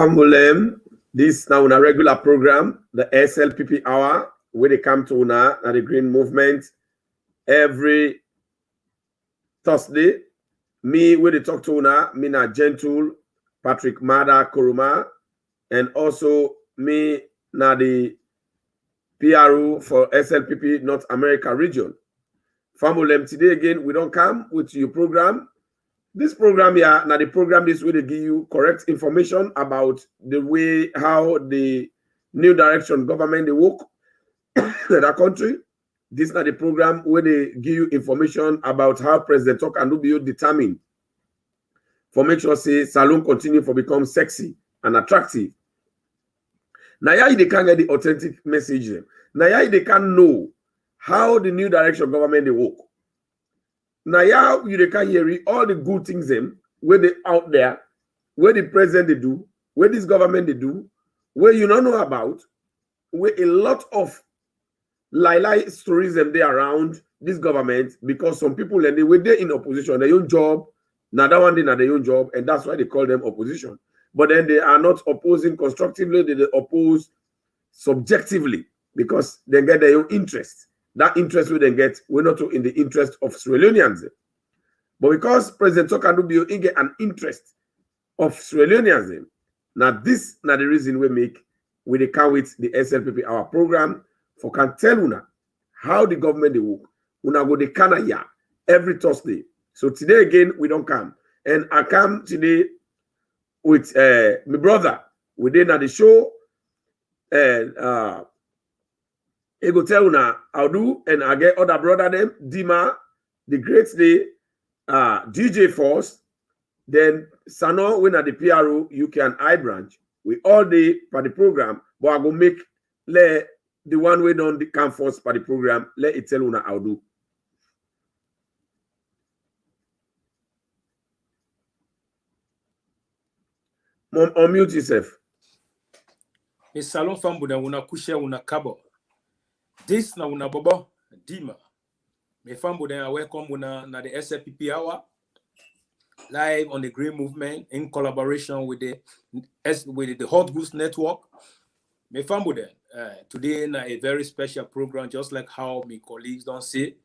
Famulem, this now on a regular program, the SLPP hour, where they come to una at the Green Movement every Thursday. Me, where they talk to una, me na Gentle, Patrick Mada Kuruma, and also me na the P.R.O for SLPP North America region. Famulem, today again, we don't come with your program. This program here, now the program is where they give you correct information about the way how the new direction government they work in that country. This is not the program where they give you information about how President Tokanubio determined for make sure say Salon continue for become sexy and attractive. Now yeah, they can get the authentic message. Now yeah, they can know how the new direction government they work. Now, you can hear all the good things them where they out there, where the president they do, where this government they do, where you don't know about, where a lot of lie stories them they around this government because some people and they were there in opposition, their own job, now that one day not their own job, and that's why they call them opposition. But then they are not opposing constructively, they oppose subjectively because they get their own interest. That interest we then get, we're not in the interest of Sierra Leoneans. But because President Tokanubio get an interest of Sierra Leoneans, now this not the reason we make with the come with the SLPP our program for can tell una how the government they work. Una go the Canaya every Thursday. So today again we don't come. And I come today with my brother. We did at the show and I go tell una I'll do, and I get other brother them, Deemaa, the great day, DJ Force, then Sannoh when at the P.R.O UK&I branch. We all day for the program, but I go make the one way down the come first for the program. Let it tell una I'll do. Mom, unmute yourself. Miss Salon Fambuda una kusha una kabo. This na una bobo Deemaa. Me fambo then I welcome una na the SLPP hour live on the Green Movement in collaboration with the Hot Goose Network. Me fambo then today na a very special program, just like how my colleagues don't say.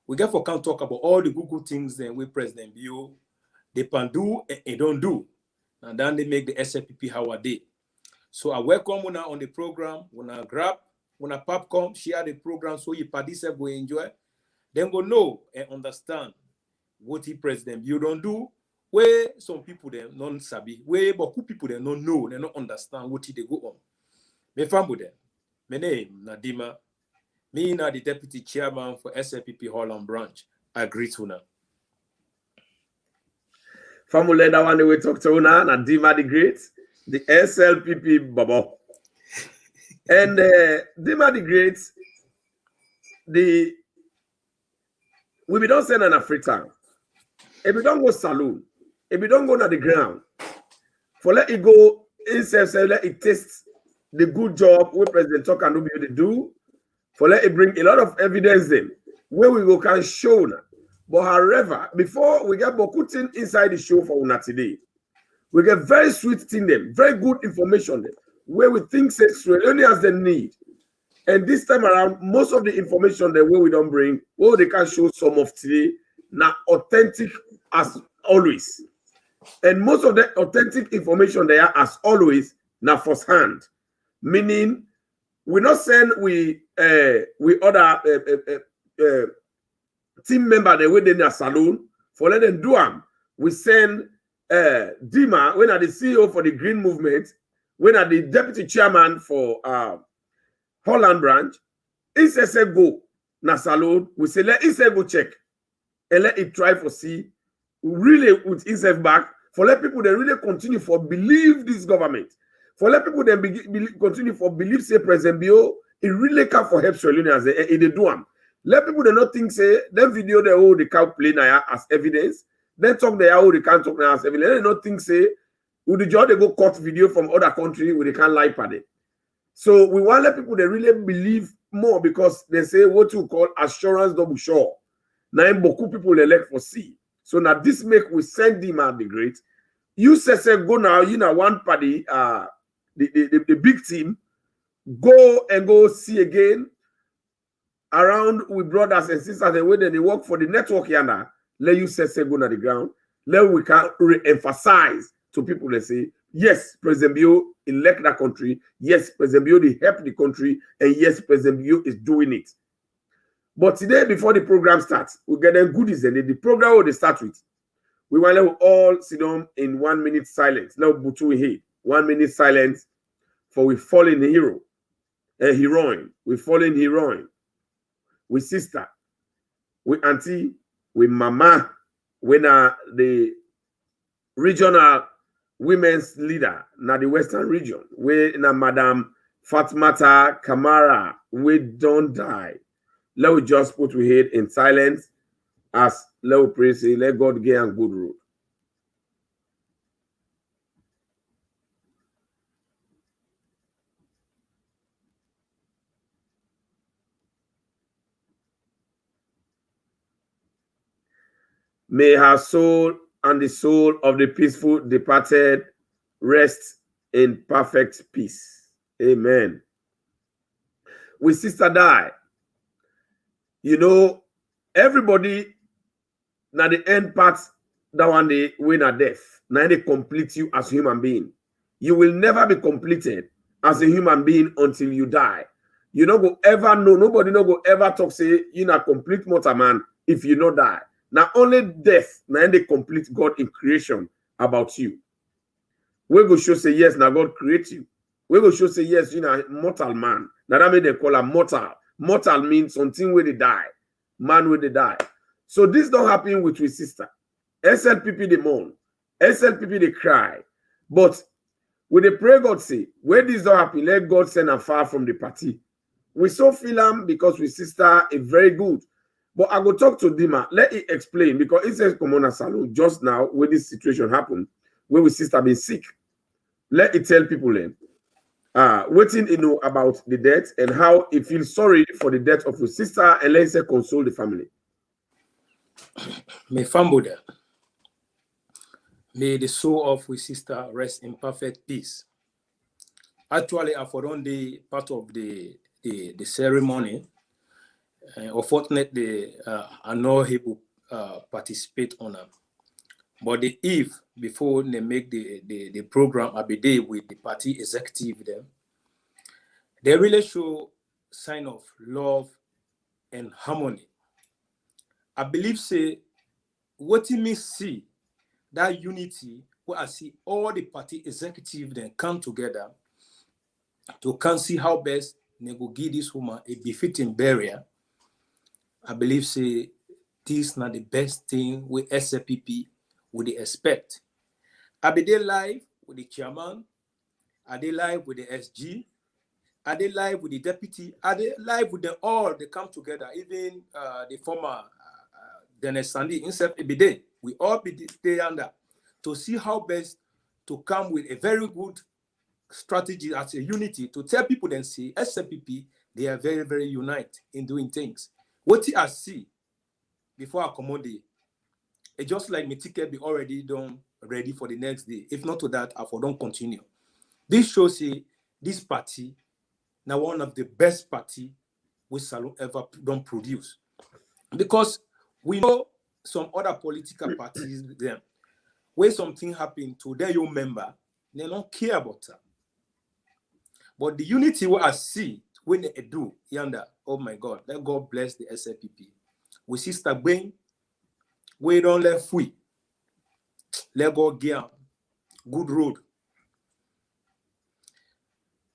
We get for can talk about all the good things then we President Bio they can do and don't do, and then they make the SLPP hour day. So I welcome una on the program. Una grab. When a pop come, share the program so you participate, go enjoy. Then go know and understand what the president you don't do. Where some people they non sabi, where but people they don't know, they don't understand what they go on. Me fambo them. My name na Deemaa. Me na the deputy chairman for SLPP Holland branch. I greet una. Family that one we talk to una na Deemaa the Great, the SLPP Babo. And Deemaa the Great, we be don't send an African. If we don't go saloon, if we don't go to the ground, for let it go instead, let it taste the good job we President Tokanubio to do, for let it bring a lot of evidence them where we go can show now. But however, before we get Bokutin inside the show for una today, we get very sweet thing them, very good information them, where we think Sierra Leoneans they need. And this time around, most of the information that we don't bring, well, they can show some of today, now authentic as always. And most of the authentic information they are as always, now first hand. Meaning, we not send we other team member they wait in their saloon for let them do them. We send Deemaa, when are the CEO for the Green Movement, when are the deputy chairman for Holland branch, he says go na salon, we say let himself go check and let it try for see really with himself back for let people they really continue for believe this government, for let people then continue for believe say President Bio it really can for help Sierra Leoneans they do them. Let people they not think say them video they hold the can't play now as evidence, then talk they hold they can't talk now as evidence. They not think say would the job they go cut video from other country where they can't lie at it. So we want to let people they really believe more because they say what you call assurance double sure. Now beaucoup people elect for C. So now this make we send Deemaa the Great You say go now, you know, one party, the big team, go see again around with brothers and sisters the way they work for the network yana. Let you say go na the ground. Let we can re-emphasize to people that say, yes, President Bio elect that country. Yes, President Bio they help the country. And yes, President Bio is doing it. But today, before the program starts, we get them goodies and the program will they start with. We want to all sit down in 1 minute silence. Now, Butu here. 1 minute silence for we fallen hero. A heroine. We fallen heroine. We sister. We auntie. We mama. We na the regional women's leader na the Western region. We na Madam Fatmata Kamara. We don't die. Let we just put we head in silence as let we pray say, let God get a good road. May her soul and the soul of the peaceful departed rest in perfect peace. Amen. We sister die. You know, everybody now the end part that one day win a death. Now they complete you as a human being. You will never be completed as a human being until you die. You don't go ever know, nobody no go ever talk say you not complete mortal man if you not die. Now only death, now they complete God in creation about you. We go show say yes, now God create you. We go show say yes, you know, mortal man. Now that mean they call a mortal. Mortal means something where they die. Man where they die. So this don't happen with your sister. SLPP they mourn. SLPP they cry. But with the pray God say, where this don't happen, let God send her far from the party. We so feel them because we sister is very good. But I go talk to Deemaa. Let it explain because it says Kamara Salon just now when this situation happened, where we sister been sick. Let it tell people then. Waiting you know about the death and how it feels sorry for the death of your sister and let's say console the family. May family, may the soul of we sister rest in perfect peace. Actually, I forgot the part of the ceremony. Unfortunately, I'm not able participate on it. But the eve before they make the program, I be there with the party executive them. They really show sign of love and harmony. I believe say what you may see that unity where I see all the party executive then come together to can see how best they go give this woman a befitting burial. I believe say this not the best thing with SLPP would expect. I be there live with the chairman, are they live with the SG, are they live with the deputy, are they live with them all, they come together, even the former Dennis Sandy, himself every day. We all be there under to see how best to come with a very good strategy as a unity to tell people then see SLPP, they are very, very united in doing things. What I see before I accommodate, it's just like my ticket be already done, ready for the next day. If not to that, I for don't continue. This shows say this party now one of the best party we Salon ever don't produce. Because we know some other political parties them where something happened to their own member, they don't care about that. But the unity what I see when they do yonder, oh my God, let God bless the SLPP. We sister Bain, we don't let free. Let God give good road.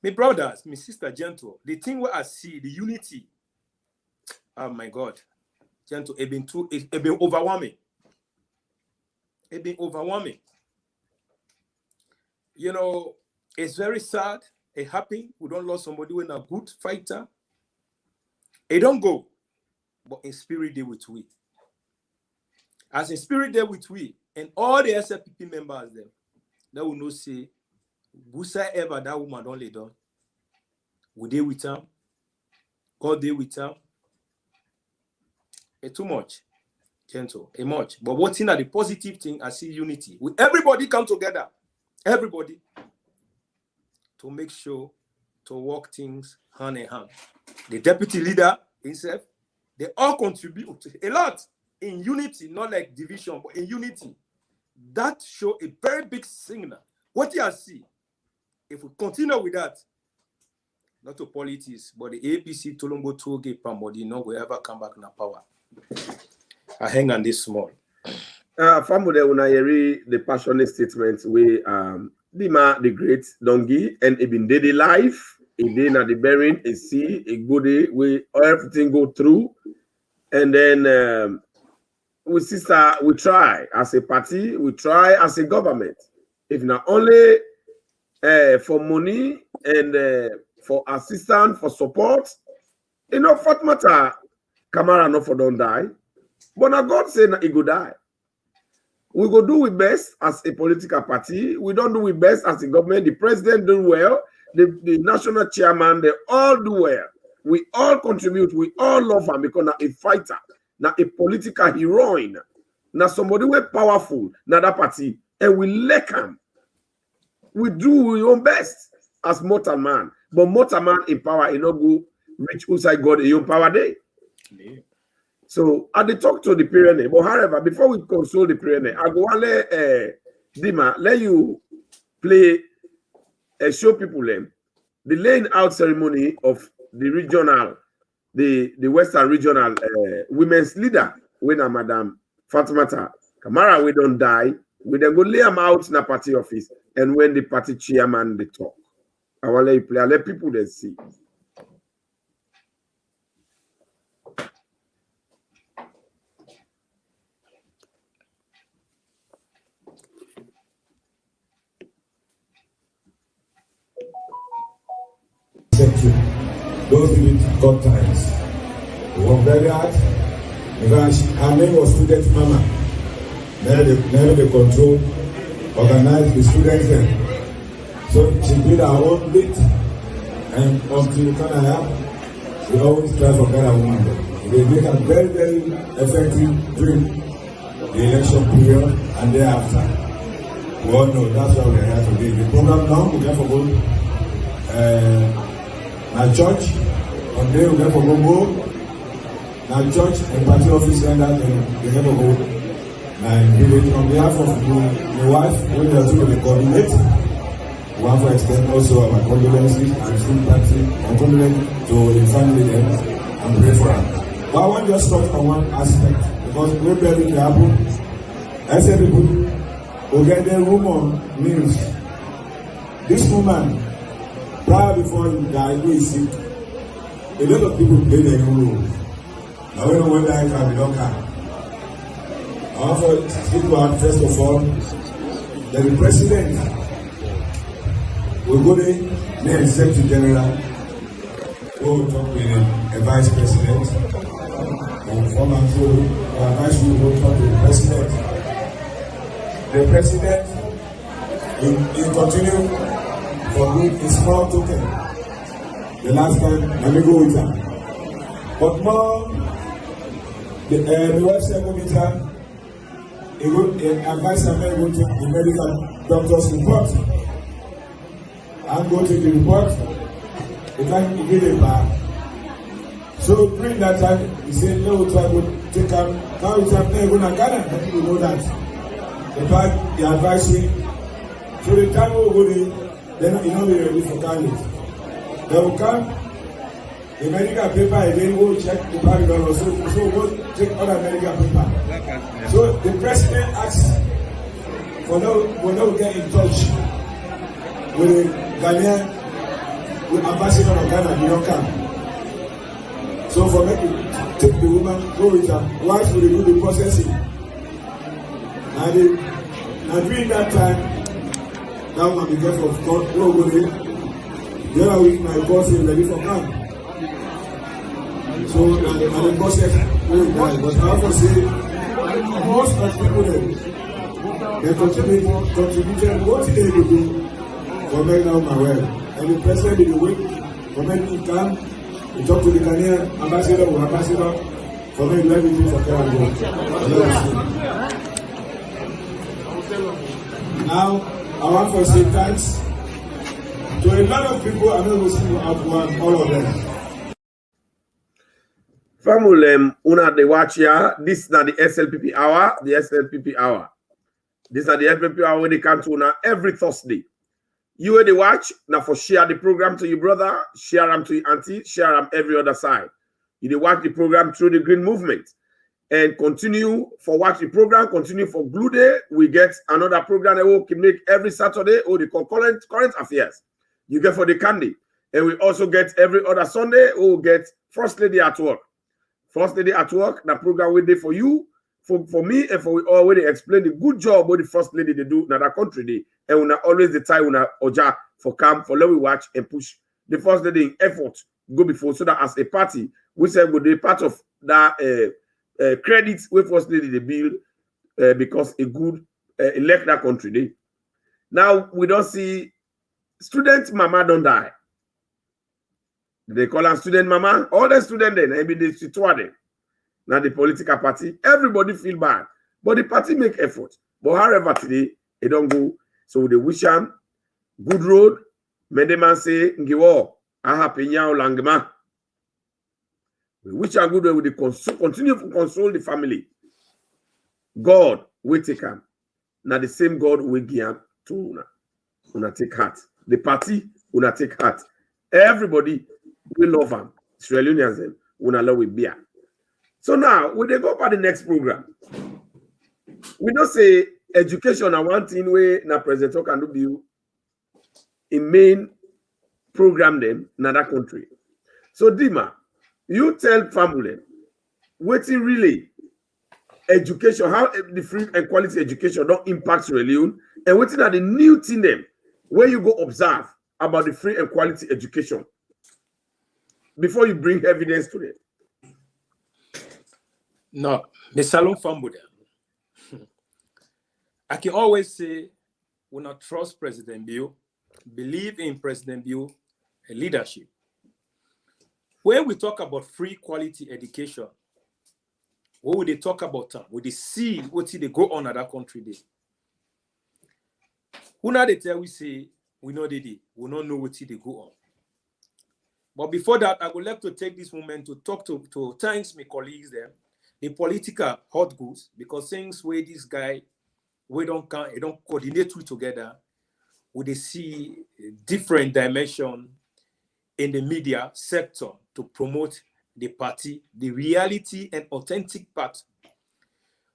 My brothers, my sister Gentle, the thing where I see the unity, oh my God, Gentle, it been overwhelming. It been overwhelming. You know, it's very sad. It happened. We don't lose somebody when a good fighter. It don't go, but in spirit they with we. As in spirit they with we, and all the SLPP members them, that will not say, whosoever that woman don't lay down, we they with them, God they with them. It's too much. gentle, a much. But what's in the positive thing, I see unity. Everybody come together. Everybody. To make sure to work things hand in hand. The deputy leader himself, they all contribute a lot in unity, not like division, but in unity. That show a very big signal. What you see, if we continue with that, not to politics, but the APC Tolombo Toge Pamodi no will ever come back in power. I hang on this small. Famode unayeri the passionate statement we Deemaa the great Dongi and Ibn Dede life, a day na the bearing, a see, a good day, we everything go through, and then we sister we try as a party, we try as a government. If not only for money and for assistance, for support, Fatmata, Kamara no for don't die. But now God said he go die. We go do we best as a political party. We don't do we best as a government. The president do well. The national chairman, they all do well. We all contribute. We all love him because now a fighter, now a political heroine, now somebody we powerful, now that party, and we like him. We do our own best as mortal man. But mortal man in power, not go reach outside God in your power day. Yeah. So I did talk to the P.R.O. But however, before we console the P.R.O., I go and let Deemaa let you play show people them the laying out ceremony of the regional, the Western regional women's leader when Madam Fatmata Kamara we don't die, we then go lay them out in a party office, and when the party chairman they talk. I want to let you play. I let people then see. Those with God times. We work very hard. Because her name was Student Mama. Never the control, organize the students then. So she did her own bit, and until Canada, we always try for better women. They make a very, very effective during the election period and thereafter. We all know that's why we're here today. The program now, we get for go now church, from there we get for go. Now church and party office and that they get for go. Now village on behalf of my wife, we are to the coordinate. We want to extend also our condolences and sympathy and condolence to the family and pray for them. But I want to just talk on one aspect because we're burying the apple. I said people who get their rumor means this woman, prior before you die, who is sick, a lot of people play their own role. Now we don't know whether I can be don't come. I want to speak to her first of all that the president we go there, the Executive General, we will talk with a Vice President, and former Vice we will talk with the President. The President will continue for good a small token. The last time, let me go with her. But more, the website monitor, advice and go to the medical doctor's report. I'm going to the report, the time he did it back. So during that time, he said, no, try to take up, now it's up there, going to Ghana, and people know that. The back, the advisory. So the time we go there, then you know we're ready for Ghana. They will come, the medical paper again, we'll check the bag dollar, so we'll take other medical paper. So the president asked for no get in touch with the Ghanaian, with ambassador of Ghana, you don't come. So for me to take the woman, go with her, wife will do the processing. And during that time, that woman be careful of God, go there. The other week, my boss is ready for camp. So, and the process will die. But I have to say, most of the people, they contributed what they do. For me now, my well. And the president did wait for me to come, to talk to the Ghanaian ambassador or ambassador For me, let me do for Karen go. Now, I want to say thanks to a lot of people. I know we see all of them. Family, una de watch here. This is not the SLPP hour. The SLPP hour. This is not the SLPP hour when they come to una every Thursday. You will the watch now for share the program to your brother, share them to your auntie, share them every other side. You watch the program through the Green Movement and continue for watch the program. Continue for Blue Day. We get another program that will make every Saturday or the current affairs. You get for the candy, and we also get every other Sunday. We will get First Lady at Work. First Lady at Work, the program we did for you, for me, and for we already explain the good job what the First Lady they do in that country. They, and we always the time we oja for come, for let we watch and push the First Lady in effort go before, so that as a party, we said would be part of that credits we First Lady they build because a good elect that country. They. Now, we don't see student mama don't die. They call her student mama. All the students then, maybe they situated. Now the political party, everybody feel bad. But the party make effort. But however today, they don't go. So they wish them good road. Mendeman say, Ngiwo, happy nyao langma. We wish them good road with the continue to console the family. God will take them. Now the same God will give them to una take heart. The party una take heart. Everybody we love them. Sierra Leoneans una love with beer. So now, when they go by the next program, we don't say education are one thing where na president can do a main program them in that country. So Deemaa, you tell family waiting really education, how the free and quality education don't impact Sierra Leone, and waiting at the new thing them where you go observe about the free and quality education before you bring evidence to it. No, the Salon Fambuda. I can always say, we not trust President Bill, believe in President Bill and leadership. When we talk about free quality education, what would they talk about? Would they see what they go on at that country day? Who now they tell we say, we know they did, we don't know what they go on. But before that, I would like to take this moment to talk to thanks my colleagues there, the political hot goose, because things where this guy, we don't coordinate with together, we they see different dimension in the media sector to promote the party, the reality and authentic part.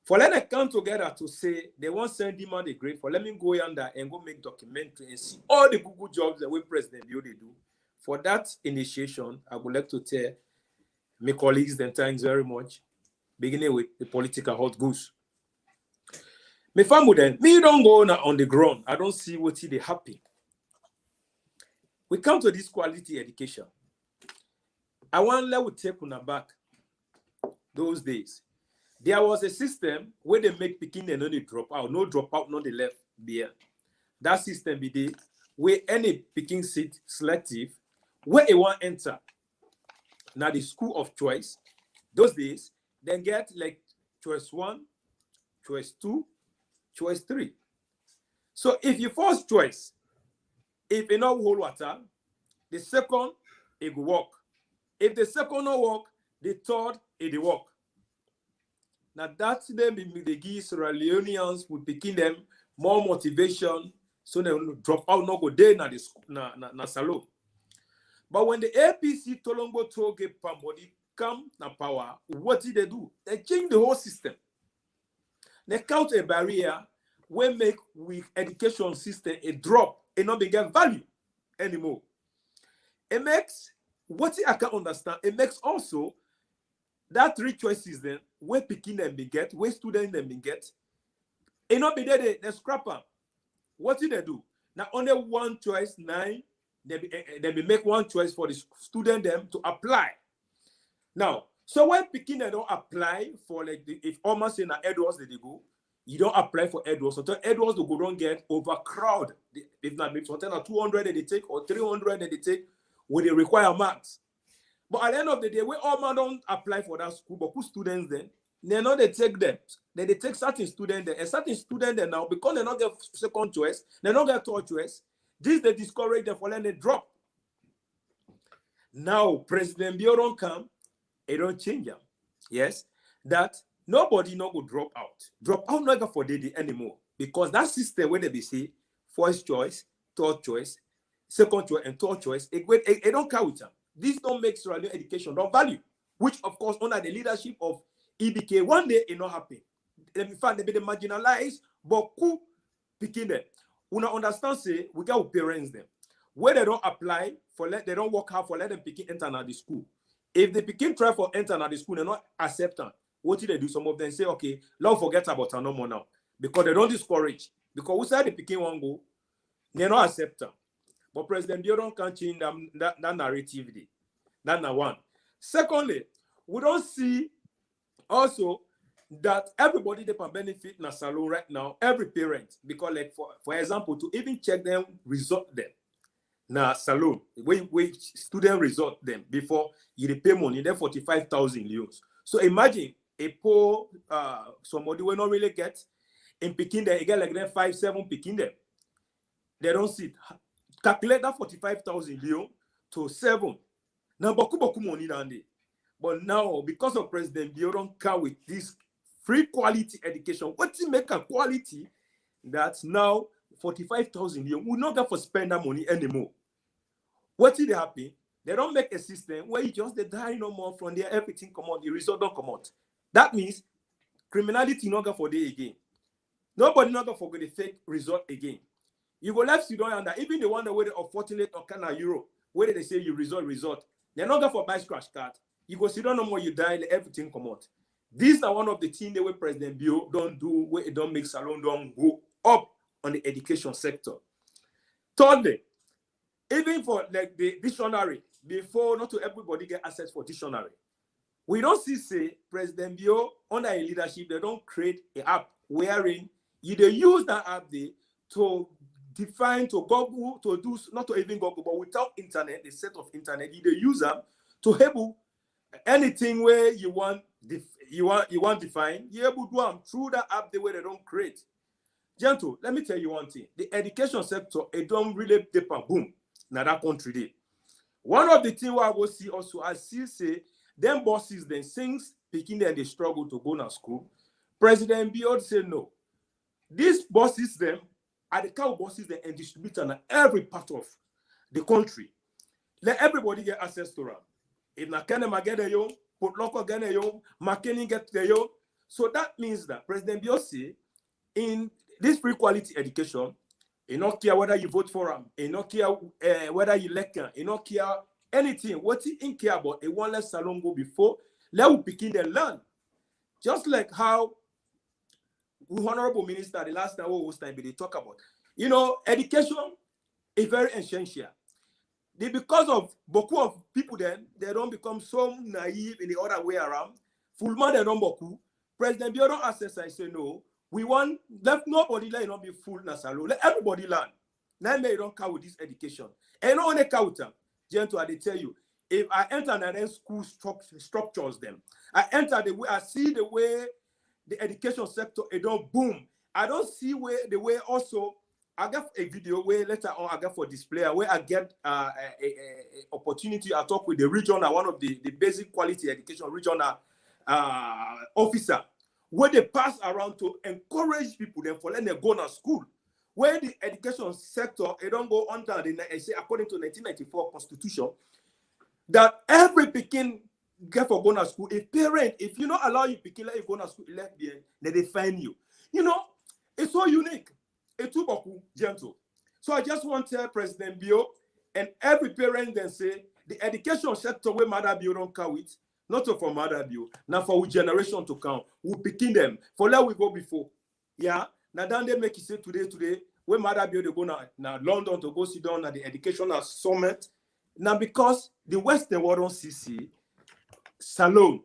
For let them come together to say they want to send Deemaa the Great, for let me go yonder and go make documentary and see all the Google jobs that we President Bill they do. For that initiation, I would like to tell my colleagues then thanks very much, beginning with the political hot goose. My family then, me don't go on the ground. I don't see what they happen. We come to this quality education. I want to take on back those days. There was a system where they make picking and only drop out, no drop out, no the left beer. That system be there where any picking seat selective, where it want enter. Now the school of choice, those days, then get like choice 1, choice 2, choice 3. So if you first choice, if you know hold water, the second it will work. If the second no work, the third it will work. Now that's them they give Sierra Leoneans would begin them more motivation so they will drop out no go there na salon. But when the APC Tolongo Toge Pambodi come na power, what did they do? They change the whole system. They count a barrier where make with education system a drop and not get value anymore. It makes what I can understand. It makes also that 3 choices then where picking them be get, where students them be get, and not be there they scrap them. What did they do? Now only one choice 9. They make one choice for the student them to apply. Now, so when picking they don't apply for like if almost in Edwards they go, you don't apply for Edwards. So Edwards to go don't get overcrowd. If not maybe something 200 that they take or 300 that they take, when they require marks. But at the end of the day, we all man don't apply for that school, but who students then? They know they take them. They take certain students there. And certain students there now, because they not get second choice, they not get third choice, this they discourage them for letting they drop. Now, President P.R.O don't come, it don't change them. Yes, that nobody not go drop out. Drop out not for the anymore. Because that system where they be say first choice, third choice, second choice, and third choice, it don't count them. This don't make surrounding education don't value, which of course under the leadership of EBK, one day it not happen. In fact, they be the marginalized, but who picking them? We not understand say we got parents them. Where they don't apply for they don't work hard for let them pick enter at the school. If they begin try for enter at the school, they're not accepting. What did they do? Some of them say, okay, let's forget about no more now. Because they don't discourage. Because we say the picking one go, they're not accepting. But President P.R.O can't change that narrative. That's not one. Secondly, we don't see also that everybody they can benefit in a salon right now, every parent, because like for example, to even check them, result them. Now salon, we student result them before you pay money, then 45,000 euros. So imagine a poor somebody will not really get in picking them, you get like them 5-7 picking them. They don't see it. Calculate that 45,000 euros to 7. Now boku money down there. But now, because of President P.R.O come with this free quality education, what's it make a quality that now 45,000 euros will not get for spend that money anymore? What did happen? They don't make a system where you just they die no more from there, everything come out, the result don't come out. That means criminality not go for day again. Nobody not go for the fake result again. You go left, you don't under even the one that where they are fortunate or kind of euro, where they say you result, they're not go for buy scratch card. You go sit down no more, you die, everything come out. These are one of the things the way President P.R.O don't do, where it don't make salon don't go up on the education sector. Thirdly, even for like the dictionary, before not to everybody get access for dictionary, we don't see say President P.R.O under a leadership, they don't create an app wherein you they use that app there to define to Google to do not to even Google, but without internet, a set of internet, you they use them to able anything where you want define, you able to do them through that app the way they don't create. Gentle, let me tell you one thing. The education sector, it don't really dip and boom. Now that country did. One of the things I will see also, I see say, them bosses then since picking them they struggle to go to school. President P.R.O say no. These bosses them are the cow bosses them and distributor in every part of the country. Let everybody get access to them. If na Kenema get a yo, put local get a yo, McKinney get the yo. So that means that President P.R.O say in this free quality education, you don't care whether you vote for him, you don't care whether you elect him, you don't care anything. What he in care about, a one less salon go before, let we begin and learn. Just like how Honorable Minister, the last time we was time, they talk about, you know, education is very essential. Because of beaucoup of people then, they don't become so naive in the other way around. Full man, they don't beaucoup. President P.R.O access, I say no. We want let nobody let not be full na salon. Let everybody learn. Now may don't count with this education. And not only count them. Gentle, I tell you, if I enter and school structures them, I enter the way I see the way the education sector it don't boom. I don't see where the way also I got a video where later on I got for display where I get a opportunity I talk with the regional one of the basic quality education regional officer. Where they pass around to encourage people then for letting them go to school. Where the education sector, it don't go under the say according to 1994 Constitution, that every Pekin get for going to school. If parent, if you don't allow you Pekin let you go to school, left there, then they find you. You know, it's so unique. It's too gentle. So I just want to tell President P.R.O and every parent then say the education sector where Mother P.R.O don't count with. Not for Mother P.R.O, now for our generation to come. We'll picking them. For let we go before. Yeah. Now then they make it say today, when Mother P.R.O they go now London to go sit down at the educational summit. Now because the Western world don't see salon.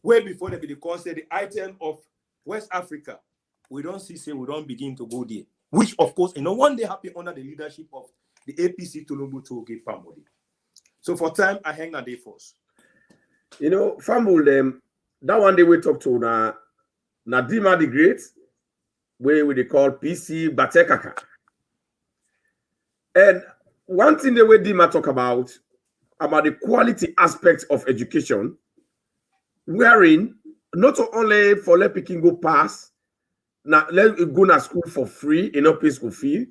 Way before they be the concept, the item of West Africa. We don't see we don't begin to go there. Which of course, you know, one day happen under the leadership of the APC Tulumbu to give Pamodi. So for time, I hang a day force. You know, fumble them. That one day we talk to na Deemaa the Great, where we call GBATEKAKA. And one thing the way Deemaa talk about the quality aspects of education, wherein not only for let people go pass, now let go to school for free, pay school fee.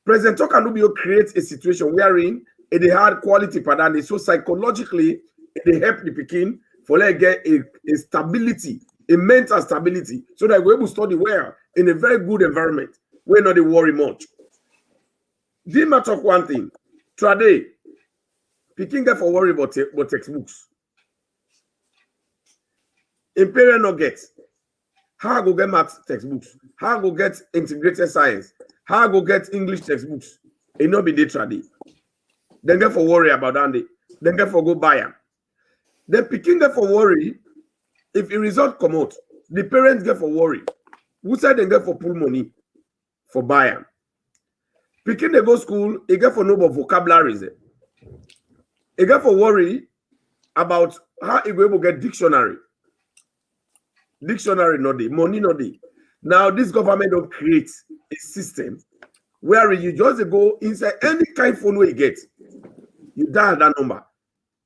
President Tokanubio creates a situation wherein it hard quality pattern, so psychologically it help the Peking for let get a stability, a mental stability, so that we're able to study well in a very good environment. We're not worry much. Deemaa talk one thing. Today, Peking get for worry about textbooks. Imperial no get. How I go get math textbooks? How I go get integrated science? How I go get English textbooks? It not be day trade. Then get for worry about that. Then get for go buy them. Then Peking get for worry if a result come out. The parents get for worry. Who said they get for pull money for buy them? Peking they go school, they get for no vocabularies. They get for worry about how you go able to get dictionary. Dictionary not the money not the. Now this government don't create a system where you just go inside any kind of phone where you get, you dial that number,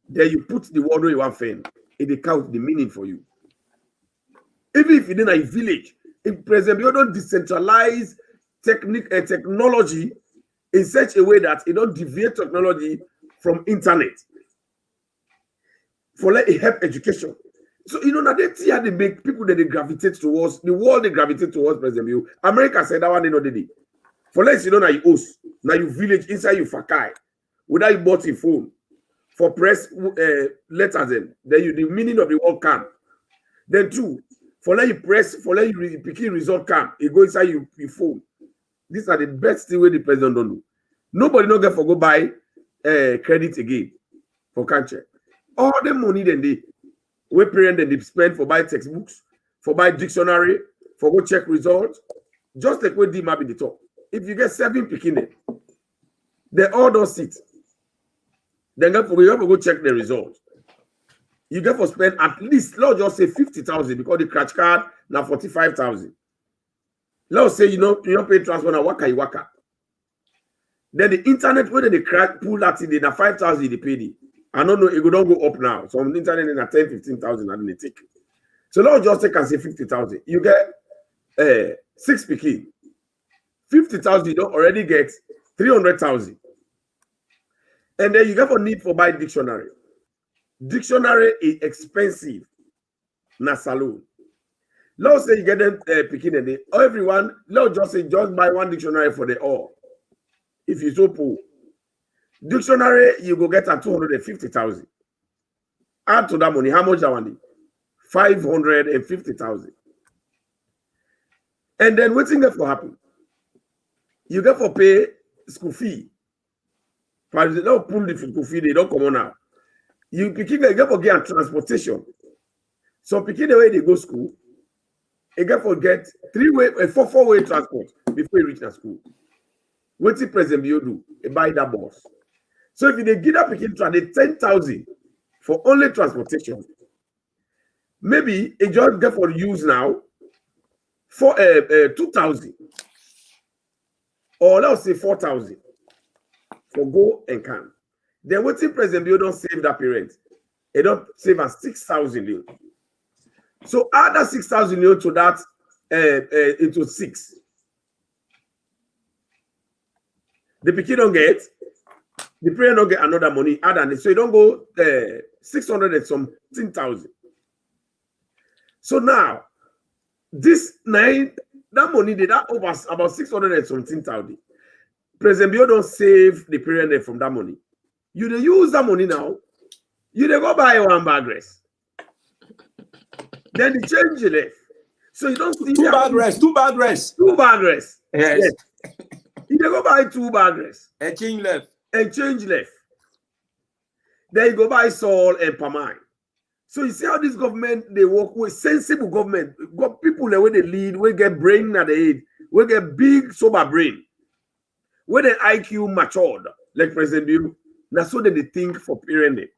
then you put the word where you want fan, it count the meaning for you. Even if you're in a village, in present you don't decentralize technology in such a way that it don't deviate technology from internet for let it help education. So you know now they make people that they gravitate towards the world, they gravitate towards President Bill. America said that one they know they did. For less you know now you host, now you village inside you fakai, without you bought a phone for press letters them, then you the meaning of the word come. Then two, for let you press, for let you picking result come, it go inside your phone. These are the best thing where the president don't do. Nobody not get for go buy credit again for country. All the money then they we parent then they spend for buy textbooks, for buy dictionary, for go check results. Just like when Deemaa be the top. If you get 7 picking they all don't sit. Then you have to go check the result. You get for spend at least, let's just say 50,000 because the scratch card now 45,000. Let's say you don't pay transfer now waka. Then the internet where they crack pull that in the 5,000 they pay the. I don't know, it don't go up now. So on the internet in 10-15,000 and they take. So let's just take and say 50,000. You get 6 picking. 50,000, you don't already get 300,000. And then you get for need for buy dictionary. Dictionary is expensive. Na saloon. Let's say you get them picking a day. Everyone, let's just say just buy 1 dictionary for the all. If you so poor. Dictionary, you go get at 250,000. Add to that money, how much that one? 550,000. And then what's get for happen? You get for pay school fee. But they don't pull the school fee, they don't come on now. You get for get transportation. So picking the way they go school, you get for get 4-way transport before you reach the school. What's the president you do? You buy that bus. So if they get up picking 10,000 for only transportation, maybe it just get for use now for 2,000 or let's say 4,000 for go and come. Then what the president you don't save that parent? They don't save as 6,000. So add that 6,000 to that into 6. The pikin don't get. The parent don't get another money add on it. So you don't go 600 and something thousand. So now, this 9, that money did that over about 600 and something thousand. President Bio don't save the parent from that money. You dey use that money now. You dey go buy 1 bag rice. Then the change you left. So you don't see 2 bag rice. 2 bag rice. 2 bag rice. Yes. You dey go buy 2 bag rice. And change left. And change left. Then you go buy salt and palm oil. So you see how this government they work with sensible government. Got people the way they lead, we get brain at the head, we get big sober brain. Where the IQ matured, like President Bill, Now so that they think for parenting.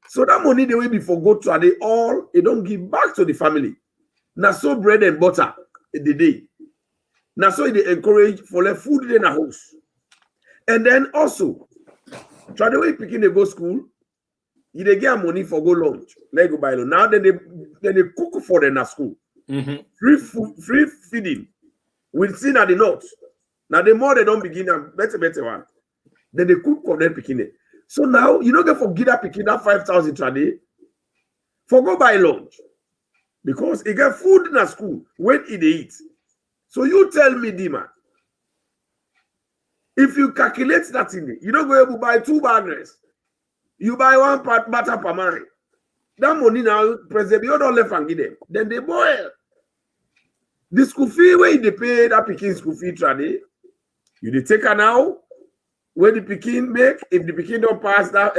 So that money they will be for go to they all they don't give back to the family. Now so bread and butter in the day. Now so they encourage for the food in the house. And then also try the way picking they go school, they get money for go lunch. Let go buy lunch. Now then they cook for them at school. Free food, free feeding. We'll see at the north. Now the more they don't begin better one. Then they cook for them picking it. So now you don't get for get up picking that 5,000 a day for go buy lunch. Because he get food in a school when he eat. So you tell me, Deemaa, if you calculate that in it, you don't go able to buy 2 bags. You buy 1 butter per man. That money now, President, you don't left and give them. Then they boil. The school fee where they pay that picking school fee trade, you they take her now. Where the picking make, if the picking don't pass that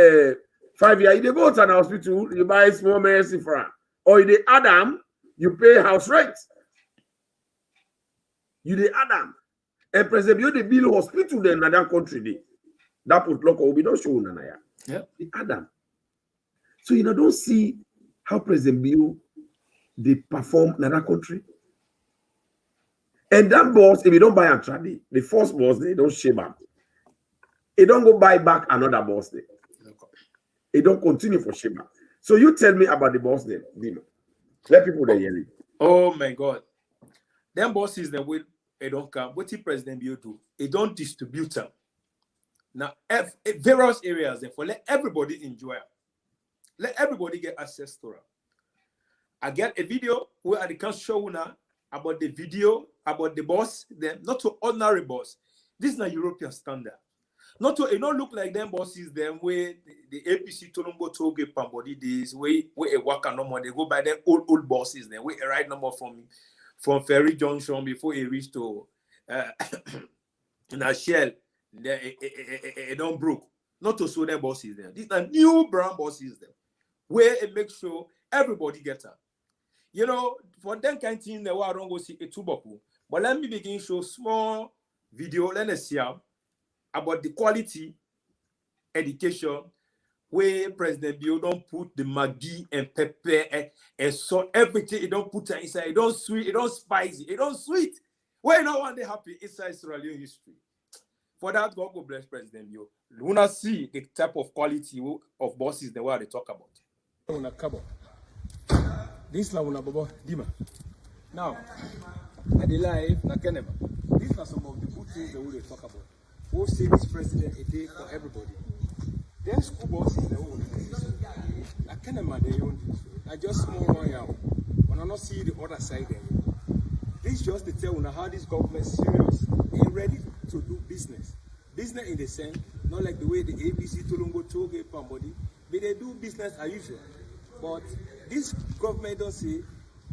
5 years, you go to an hospital, you buy small medicine for her. Or you add them, you pay house rent. You add them. And President, you the bill hospital in another country. That put local will be not shown. Yeah. They add them. So you don't see how President Bill they perform in another country. And that boss, if you don't buy a trade, the first boss, they don't shame up. They don't go buy back another boss there. They don't continue for shame up. So you tell me about the boss there, Deemaa. Let people there hear it. Oh my God. Them bosses the way they don't come. What the President Bill do? They don't distribute them. Now, various areas, therefore, let everybody enjoy it. Let everybody get access to it. I get a video where I can show now about the video, about the boss, them, not to ordinary boss. This is not European standard. Not to, it don't look like them bosses, them where the APC Tolombo Toge Pambody days, where a worker no more, they go by them old bosses, then where a right number from Ferry Junction before it reach to in a shell, it don't broke. Not to show them bosses there. These are new brown bosses there, where it makes sure everybody gets up. You know, for them kind of thing, the way I don't go see a tubaku. But let me begin show small video, let us see about the quality education where President Bill don't put the Maggi and pepper and salt, everything. It don't put it inside. It don't sweet. It don't spicy. It don't sweet. Where no one they happy inside Sierra Leone history. For that, God bless President Bill. We wanna see the type of quality of bosses the way they talk about. This is una Bobo Deemaa. Now, at the live, na Kenema. These are some of the good things that we talk about. We'll see this president a day for everybody. Then school bosses the whole I can't imagine they own this. I just small one out. When I not see the other side anymore. This just to tell you how this government is serious and ready to do business. Business in the sense, not like the way the ABC Tolongo Toge Pambody, but they do business as usual. But this government don't say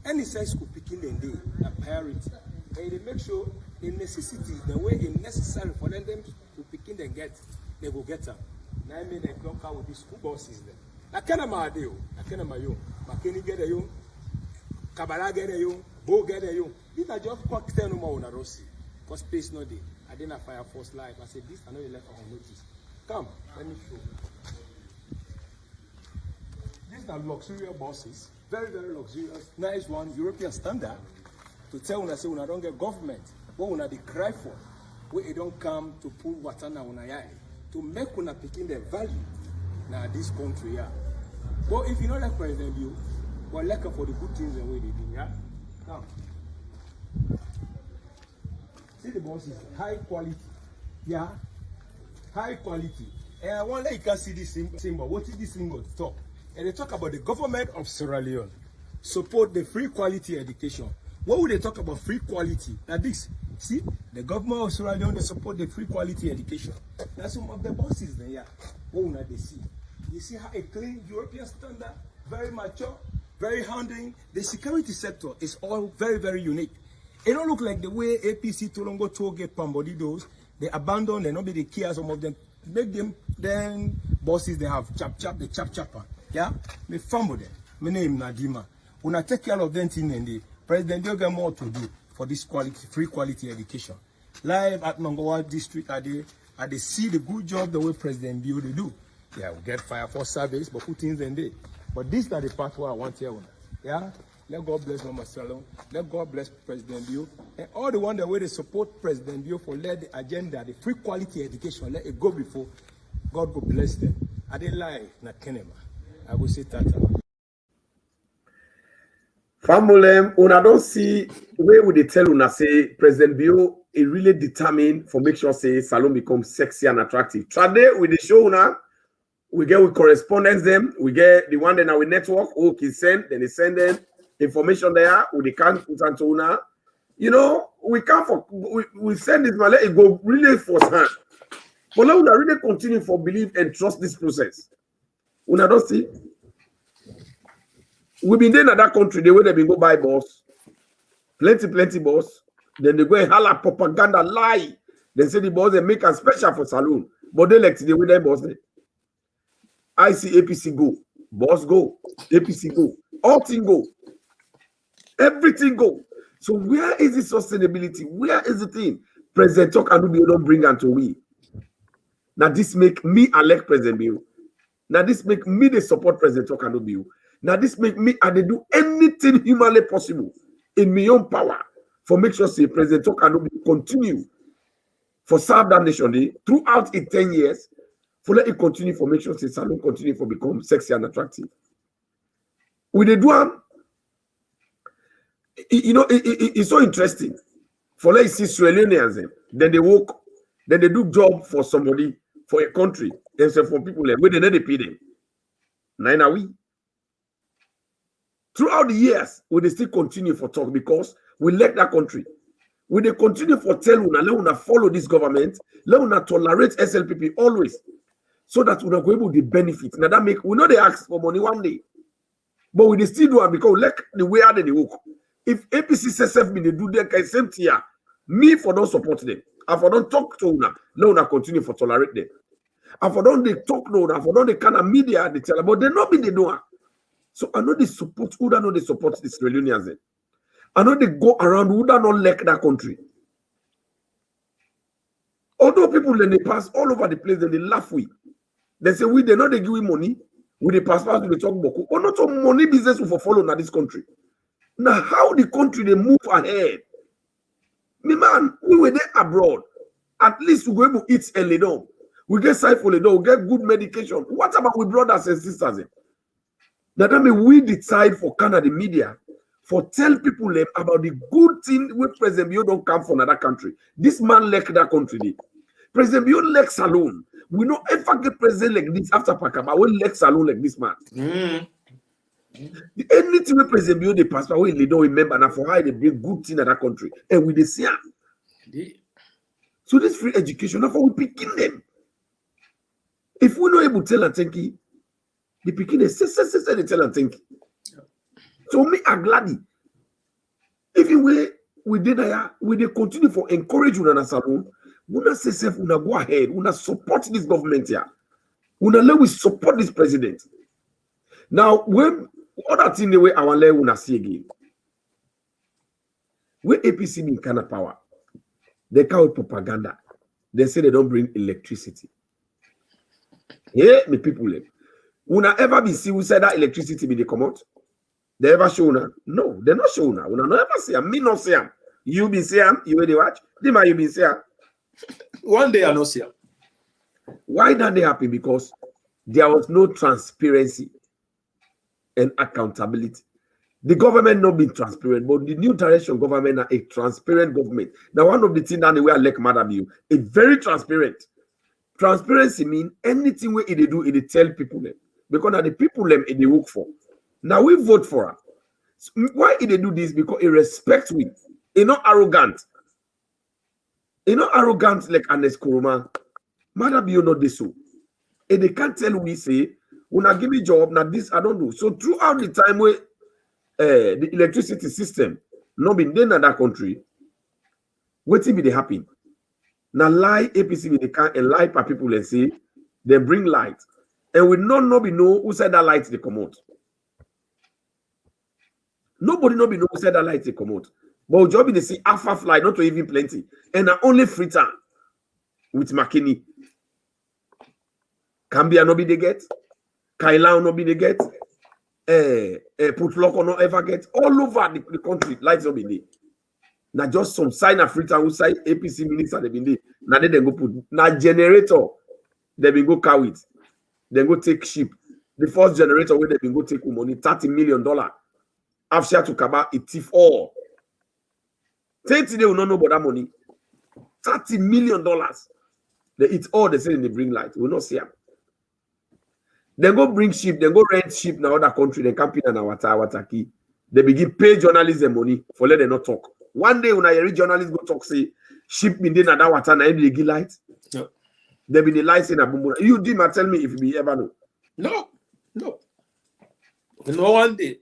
any size school picking them day a priority. And they make sure the necessity, the way it's necessary for them to begin and get, they will get them. Now I mean they don't come with these school buses there. I can't imagine you. I can't imagine you. Makeni get you. Kamara get you. Bo get you. These are just cocktail no more on a Rossi. Because space no day. I didn't have Fire Force Live. I said this I know you left on notice. Come, let me show. These are luxurious buses. Very, very luxurious. Nice one. European standard. To tell una say una don't get government. What una they cry for, where it don't come to pull water na una yai, to make una picking their value now this country, yeah. But if you don't like President Bill, well, like for the good things and way they do, yeah. Now, see the bosses, high quality, yeah, high quality. And I want that you can see this symbol. What is this symbol? Top. And they talk about the government of Sierra Leone support the free quality education. What would they talk about free quality? Like this. See, the government of Sierra Leone, they support the free quality education. That's some of the bosses there, yeah. What would they see? You see how a clean European standard, very mature, very handling. The security sector is all very, very unique. It don't look like the way APC Tolongo Toge Pambody does. They abandon, they nobody cares. Some of them make them then bosses they have the chap. Yeah? Me family them. My name is Deemaa. When I take care of them thing and the President will get more to do for this quality, free quality education. Live at Mangawa district, I they see the good job the way President Bill they do. Yeah, we get fire for service, but put things in there. But this is not the part where I want to hear. Yeah, let God bless Mama Salon. Let God bless President Bio. And all the one that way they support President Bio for let the agenda, the free quality education, let it go before. God go bless them. I didn't lie, not Kenema. I will say tata. Famulem, una don't see where would they tell una say President Bio is really determined for make sure say salon becomes sexy and attractive. Today with the show una, we get with correspondence them, we get the one that our network, okay, send, then they send them information there, we they can't put on to una. You know, we can't for we send this man, let it go really first hand. But now we really continue for believe and trust this process. Una don't see. We've been there in that country, the way they been go buy boss, plenty boss. Then they go and holla propaganda lie. They say the boss they make a special for saloon, but they like the way they boss they. I see APC go, boss go, APC go, all thing go, everything go. So where is the sustainability? Where is the thing? President Talk and you don't bring unto we. Now this make me elect President Bill. Now this make me the support President Talk and you. Now this make me and they do anything humanly possible in my own power for make sure say President Talk and continue for serve that nation throughout it 10 years. For let it continue for make sure say salon continue for become sexy and attractive. With the do you know it's so interesting. For let see Sierra Leoneans then they work, then they do job for somebody for a country, and so for people where they never pay them. Now we throughout the years, we they still continue for talk because we like that country. We they continue for tell una, let una follow this government, let una tolerate SLPP always. So that we're going to the benefit. Now that make we know they ask for money one day, but we still do it because like the way they work. If APC CSF they do their kind same tier, me for don't support them. I for don't talk to una, let una continue for tolerate them. I for don't they talk no, I for don't they kind of media they tell about they not be they do. So I know they support who don't know they support this Reunions. I know they go around who don't not like that country. Although people then they pass all over the place, then they laugh with. They say we they know they give you money, we they pass to the talk boku, or not some money business will follow in this country. Now how the country they move ahead. Me man, we were there abroad. At least we go able to eat early down. We get sight for the door, we get good medication. What about we brothers and sisters? Now that means we decide for Canada media for tell people about the good thing with President Bio don't come from another country. This man left that country. President Bio left salon. We don't ever get president like this after Pakaba. We left salon like this man. Anything we President Bio they pass away, they don't remember now for how they bring good thing in that country. And we they see. So this free education, now for we picking them. If we not able to tell and think, the picking they say they tell and think. So me are glad. If we did that, we they continue for encourage you na salon. Una say self, una go ahead, una support this government here. Una let we support this president. Now, when other thing the way our let una see again. When APC in kind of power, they call it propaganda. They say they don't bring electricity. Yeah, me people. Una ever be see who said that electricity be they come out? They ever show una? No, they're not show una. Una never see them. Me not see them. You be see them. You will watch. Deemaa, you be see them. One day I know see them. Why that they happen? Because there was no transparency and accountability. The government not being transparent, but the new direction government are a transparent government. Now, one of the things that they were like Madam you, it's very transparent. Transparency means anything where they do, it tell people them. Because now the people them they work for. Now we vote for her. So why they do this? Because it respects we. It's not arrogant. It's not arrogant like Anes Kuruma. Madam you not this so. And they can't tell we say, when I give me job, now this I don't do. So throughout the time where the electricity system not been done in that country, what will be happen? Now lie APC be the can and lie per people and say they bring light. And we not be know who said that light they come out. Nobody not be know who said that light they come out. But job in the see alpha fly, not to even plenty. And only free time with McKinney. Cambia no be they get. Kailao no be they get. Putloko no ever get. All over the country, lights no be there. Now just some sign Africa who say APC minister they been there. Now they go put now generator. They been go cow it. Then go take ship. The first generator where they been go take money $30 million. After to Kaba it thief all. Say today we don't know about that money. $30 million. They eat all they say they bring light. We not see them. Then go bring ship, then go rent ship in other country, then camping in Wataki. They begin pay journalists the money for let them not talk. One day when I hear journalists go talk, say ship been in that water, now they give light. No. There be the lights in a boom. You Deemaa tell me if you ever know. No. No one day.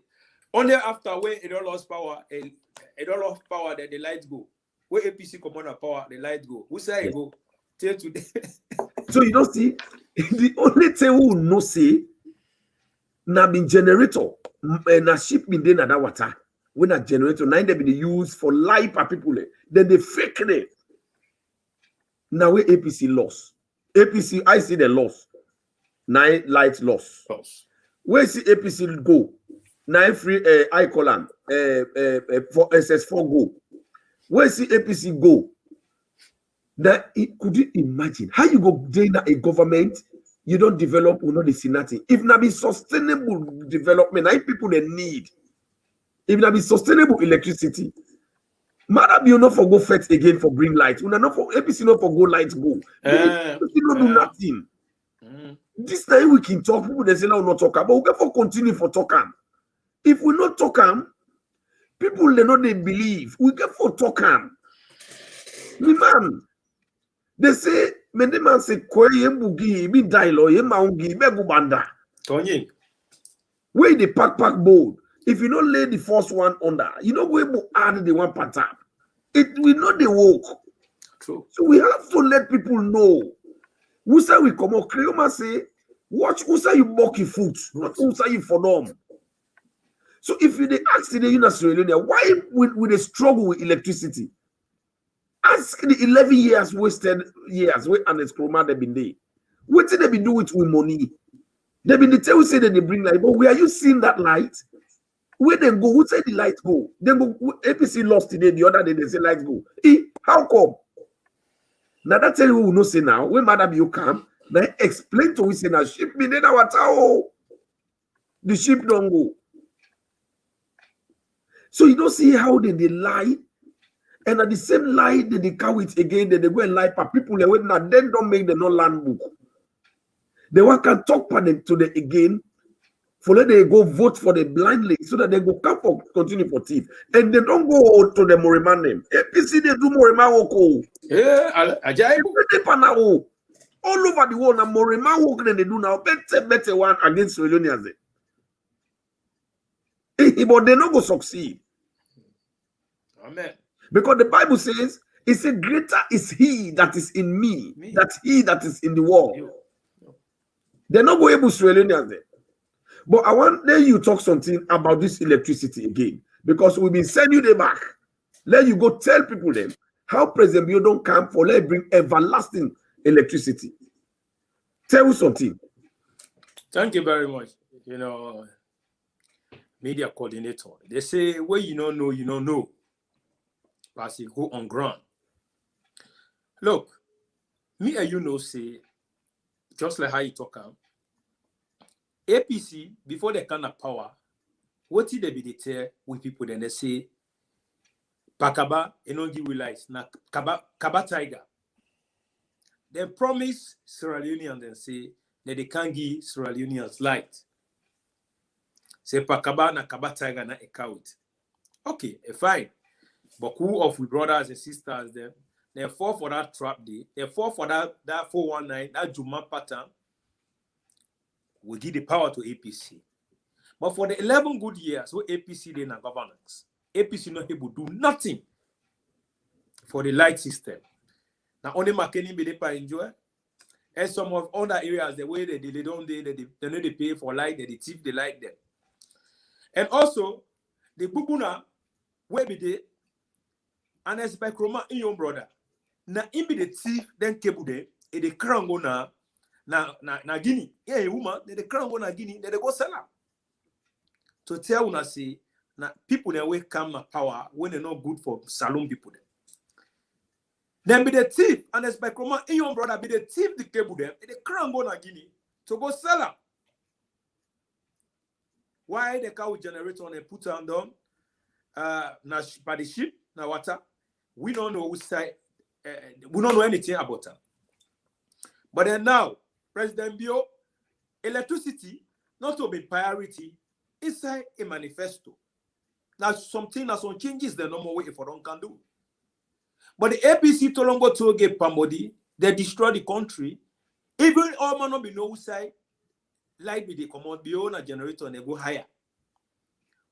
Only after when it all lost power, it all lost power that the lights go. Where APC commander power, the lights go. Who say it go? Till today. So you don't see the only thing who no say na been generator na ship been there na that water. When a generator now they be used for life for people. Then they fake it. Now we APC loss. APC I see the loss. 9 light loss. Where see APC go? 9 free I column for SS4 go. Where see APC go? That could you imagine how you go doing a government you don't develop or not the nothing. If not be sustainable development, I people they need. If not be sustainable electricity, matter be not for go fetch again for bring light. We not for APC not for go light go. APC not do nothing. This time we can talk. People they say now not talk, but we can for continue for talking. If we not talk, people they know they believe. We can for talk. Man. They say, many man say, "Koye bugi, be dialogue, ye maungi, be gubanda." Tony, where the pack board. If you don't lay the first one under, you know we will add the one part up. It will not the work. True. So we have to let people know. Who say we come out? Creoma say, watch who say you bucky foot, not who say you for them. So if you they ask the Australia, why would they struggle with electricity? Ask the 11 years wasted years where and Kroma they been there. What did they be do with money? They been the tell say that they bring light, but where are you seeing that light? Where they go? Who say the light go? They go APC lost today. The other day they say light go. How come? Now that tell you who no say now. When madam you come, now explain to we say now ship me then our tower. The ship don't go. So you don't see how they lie. And at the same lie, they carry it again, they go and lie for people they wait now, then don't make the no land book. They want can talk for them to the again, for let they go vote for the blindly so that they go come for continue for thief. And they don't go to the Moriman name. APC they do Moriman work. Yeah, all over the world, now Moriman work they do now. Better one against Relionians. But they not go succeed. Amen. Because the Bible says, it says, greater is he that is in me, than he that is in the world. They're not going to be able there. But I want let you talk something about this electricity again. Because we've been sending you them back. Let you go tell people them how President Bio don't come for let bring everlasting electricity. Tell you something. Thank you very much. You know, media coordinator. They say, where you don't know, you don't know. But you go on ground. Look, me and you know say, just like how you talk about, APC, before they come to power, what did they be the tell with people then they say, Pakaba, and don't give lights, na Kaba Tiger. They promise Sierra Leoneans and say that they can't give Sierra Leoneans light. Say Pakaba na Kaba Tiger na account. Okay, fine. But who of we brothers and sisters them, they fall for that trap day, they fall for that 419, that Juma pattern, will give the power to APC. But for the 11 good years, where APC did not governance, APC not able to do nothing for the light system. Now only McKinney be able to enjoy, and some of other areas the way they don't know they pay for light, they thief the light them. And also the Bubuna where be they and expect Roma in your brother. Now in be the thief then cable day, the crown go now na Guinea. Yeah, woman, they crown go na Guinea, they go sell her. To tell una say, na people that will come na power when they're not good for saloon people. Then be the thief, and it's by Kroma, your brother be the thief, the cable them, and the crown go na Guinea to go sell her. Why the cow generator and put on down by the ship, na water? We don't know which side, we don't know anything about her. But then now, President Bio, electricity not to be priority inside a manifesto. Now something that some changes the normal way if I don't can do. But the APC to long to get Pambodi, they destroy the country. Even all man not be no side, light be the command Bio na generator and they go higher.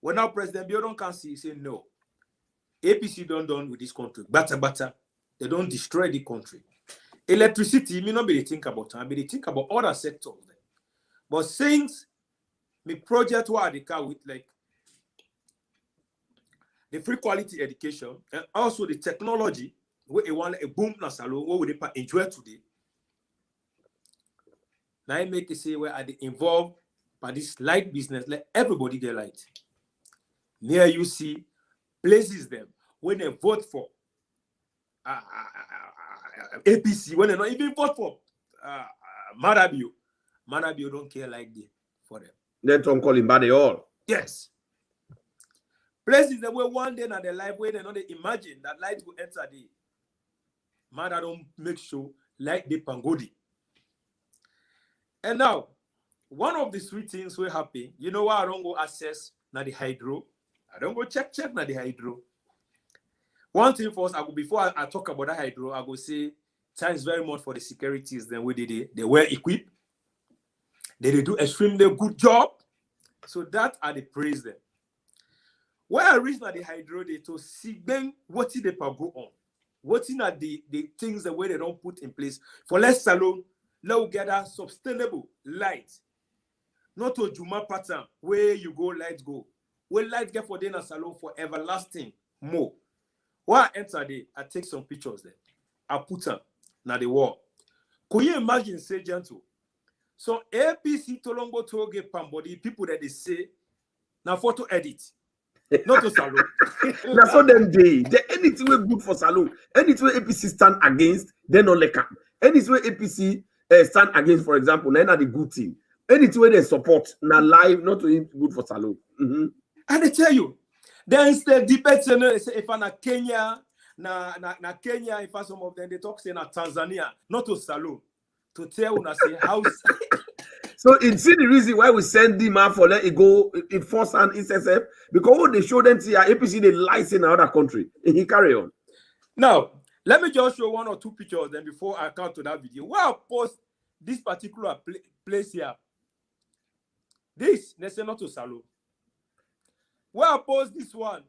When now President Bio don't can see, say no. APC don't done with this country. Better. They don't destroy the country. Electricity, me not be think about it. I be think about other sectors. But since me project what they can with like the free quality education and also the technology where they want a boom na salon what would they enjoy today. Now I make it say where are they involved by this light business, let everybody get light. Near you see places them when they vote for APC, when they not even vote for Marabio don't care like they for them. They don't call him bad at all. Yes. Places that were one day in their life where they not imagine that light will enter the Mother don't make sure like the pangodi. And now, one of the sweet things will happen. You know why I don't go access na the hydro? I don't go check na the hydro. One thing first, before I talk about the hydro, I go say thanks very much for the securities. Then we did they were equipped. They do extremely good job. So that I praise them. When I reach na the hydro, they to see them what did they go on. What are the things the way they don't put in place for less salon, let gather sustainable light. Not a Juma pattern where you go, light go. Where light get for dinner salon for everlasting more. When I enter there, I take some pictures there. I put them na the wall. Could you imagine, say gentle? So APC Tolongo Toge Pambodi, people that they say now photo edit. Not to salon. That's what them day. Anything we good for salon. Anything APC stand against, they not like them. Anything APC stand against, for example, they not the good thing. Anything they support, na live, not to good for salon. And I tell you, there is the debate. If I'm Kenya, na Kenya, if some of them they talk say na Tanzania, not to salon. To tell una say how. So it's the reason why we send Deemaa for let it go in force and SSF because when they show them see APC they license in another country. And he carry on. Now, let me just show one or two pictures then before I come to that video. Where I post this particular place here. This, they say not to salon. Where I post this one.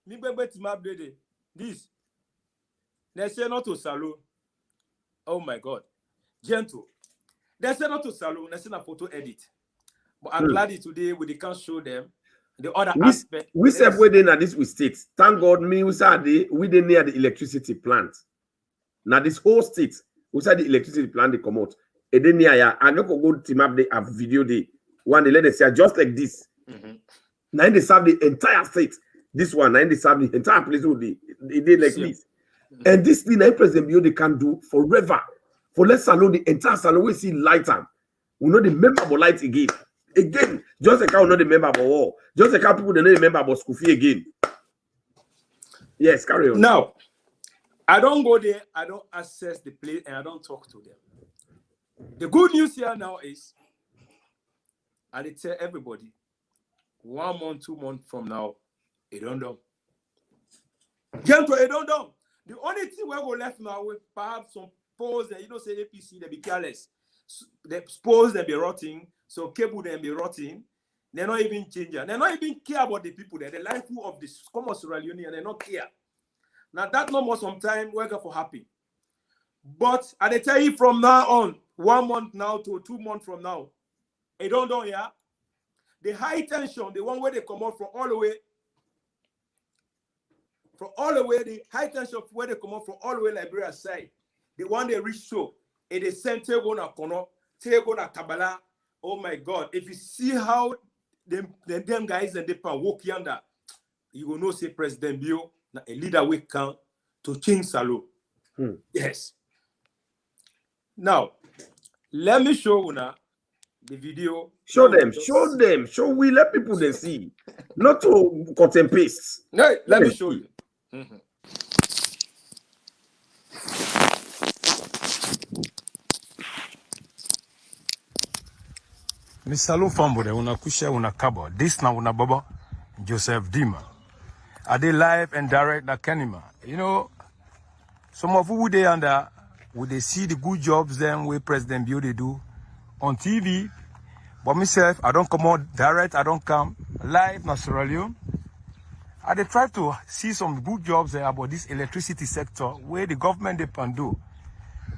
This, they say not to salon. Oh my God. Gentle. They say not to salon, they say a photo edit. But I'm glad today we can't show them the other aspect. We said we didn't this with states. Thank God, me we said we didn't near the electricity plant. Now this whole state, we said the electricity plant they come out. And then near I don't go team up they have video day. One they let them say just like this. Now they serve the entire state. This one, now they serve the entire place with they did like this. And this thing President Bio they can do forever. For let's salon the entire salon we see light on. We know the memorable light again. Again, just like how we know the memorable wall. Just like how people they know the memorable Scooffy again. Yes, carry on. Now, I don't go there, I don't access the place, and I don't talk to them. The good news here now is I tell everybody 1 month, 2 months from now, it don't know. Gentle, it don't know. The only thing we go left now with perhaps some pose that you know say APC they be careless. They suppose they be rotting, so cable they be rotting. They're not even changing. They're not even care about the people there. The life of this commercial union, they not care. Now that no more sometime we're going for happy. But I tell you from now on, 1 month now to 2 months from now, it don't know yeah. The high tension, the one where they come out from all the way. From all the way, the high tension where they come out from all the way Liberia side. The one they reach so It is sent to go na kono, to go na kabala. Oh my God! If you see how them guys and they pan walk yonder, you will know say President Bio na a leader we can to change Salloh. Yes. Now, let me show you now the video. Show them. Show we let people they see. Not to cut and paste. No, let me show you. Mi Salloh fambo de una kusha una kabo. This na una baba Joseph Deemaa. Are they live and direct na Kenima? You know, some of who they under would they see the good jobs them where President Bio they do on TV. But myself, I don't come out direct, I don't come live na Sierra Leone. I they try to see some good jobs there about this electricity sector where the government they can do.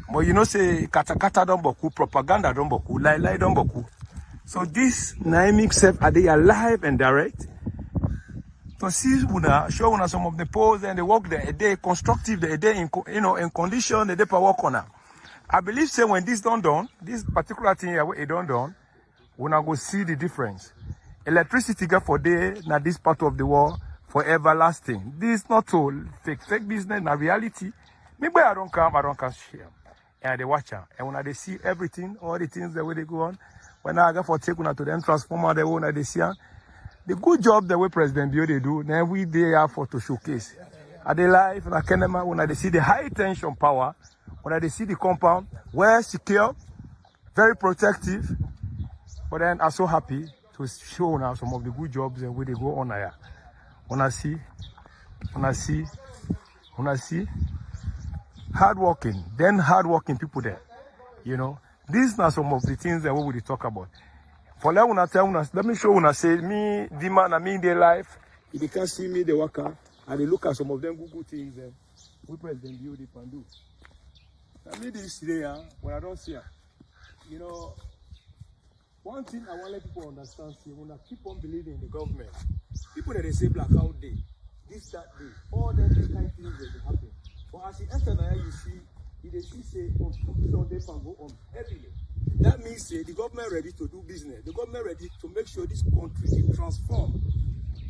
But you know say kata don't boku, propaganda don't boku, lie don't boku. So this Naimi self are they alive and direct to see show una some of the polls and they work there a day constructive, a day in in condition, a day per work on. I believe say when this done, this particular thing here it done, we now go see the difference. Electricity get for day now this part of the world for everlasting. This not all fake business, na reality. Maybe I don't come share. And they watch them. And when they see everything, all the things the way they go on. When I go for take to them transformer the one they see the good job the way President Bio they do, then we they are for to showcase. Are they live in Kenema when they see the high tension power, when they see the compound, well secure, very protective. But then I'm so happy to show now some of the good jobs and where they go on here. When I see hardworking people there, you know. These are some of the things that we will talk about. For let me show una say me, Deemaa, na me in their life. If you can see me, the worker, and they look at some of them good things we President Bio they can do. Now me this today, when I don't see her, you know, one thing I want to let people understand, see, when I keep on believing in the government, people that they say blackout day, this, that day, all them kind of things that happen. But as you enter now, you see, they say construction they can go on heavily. That means the government ready to do business. The government ready to make sure this country is transformed.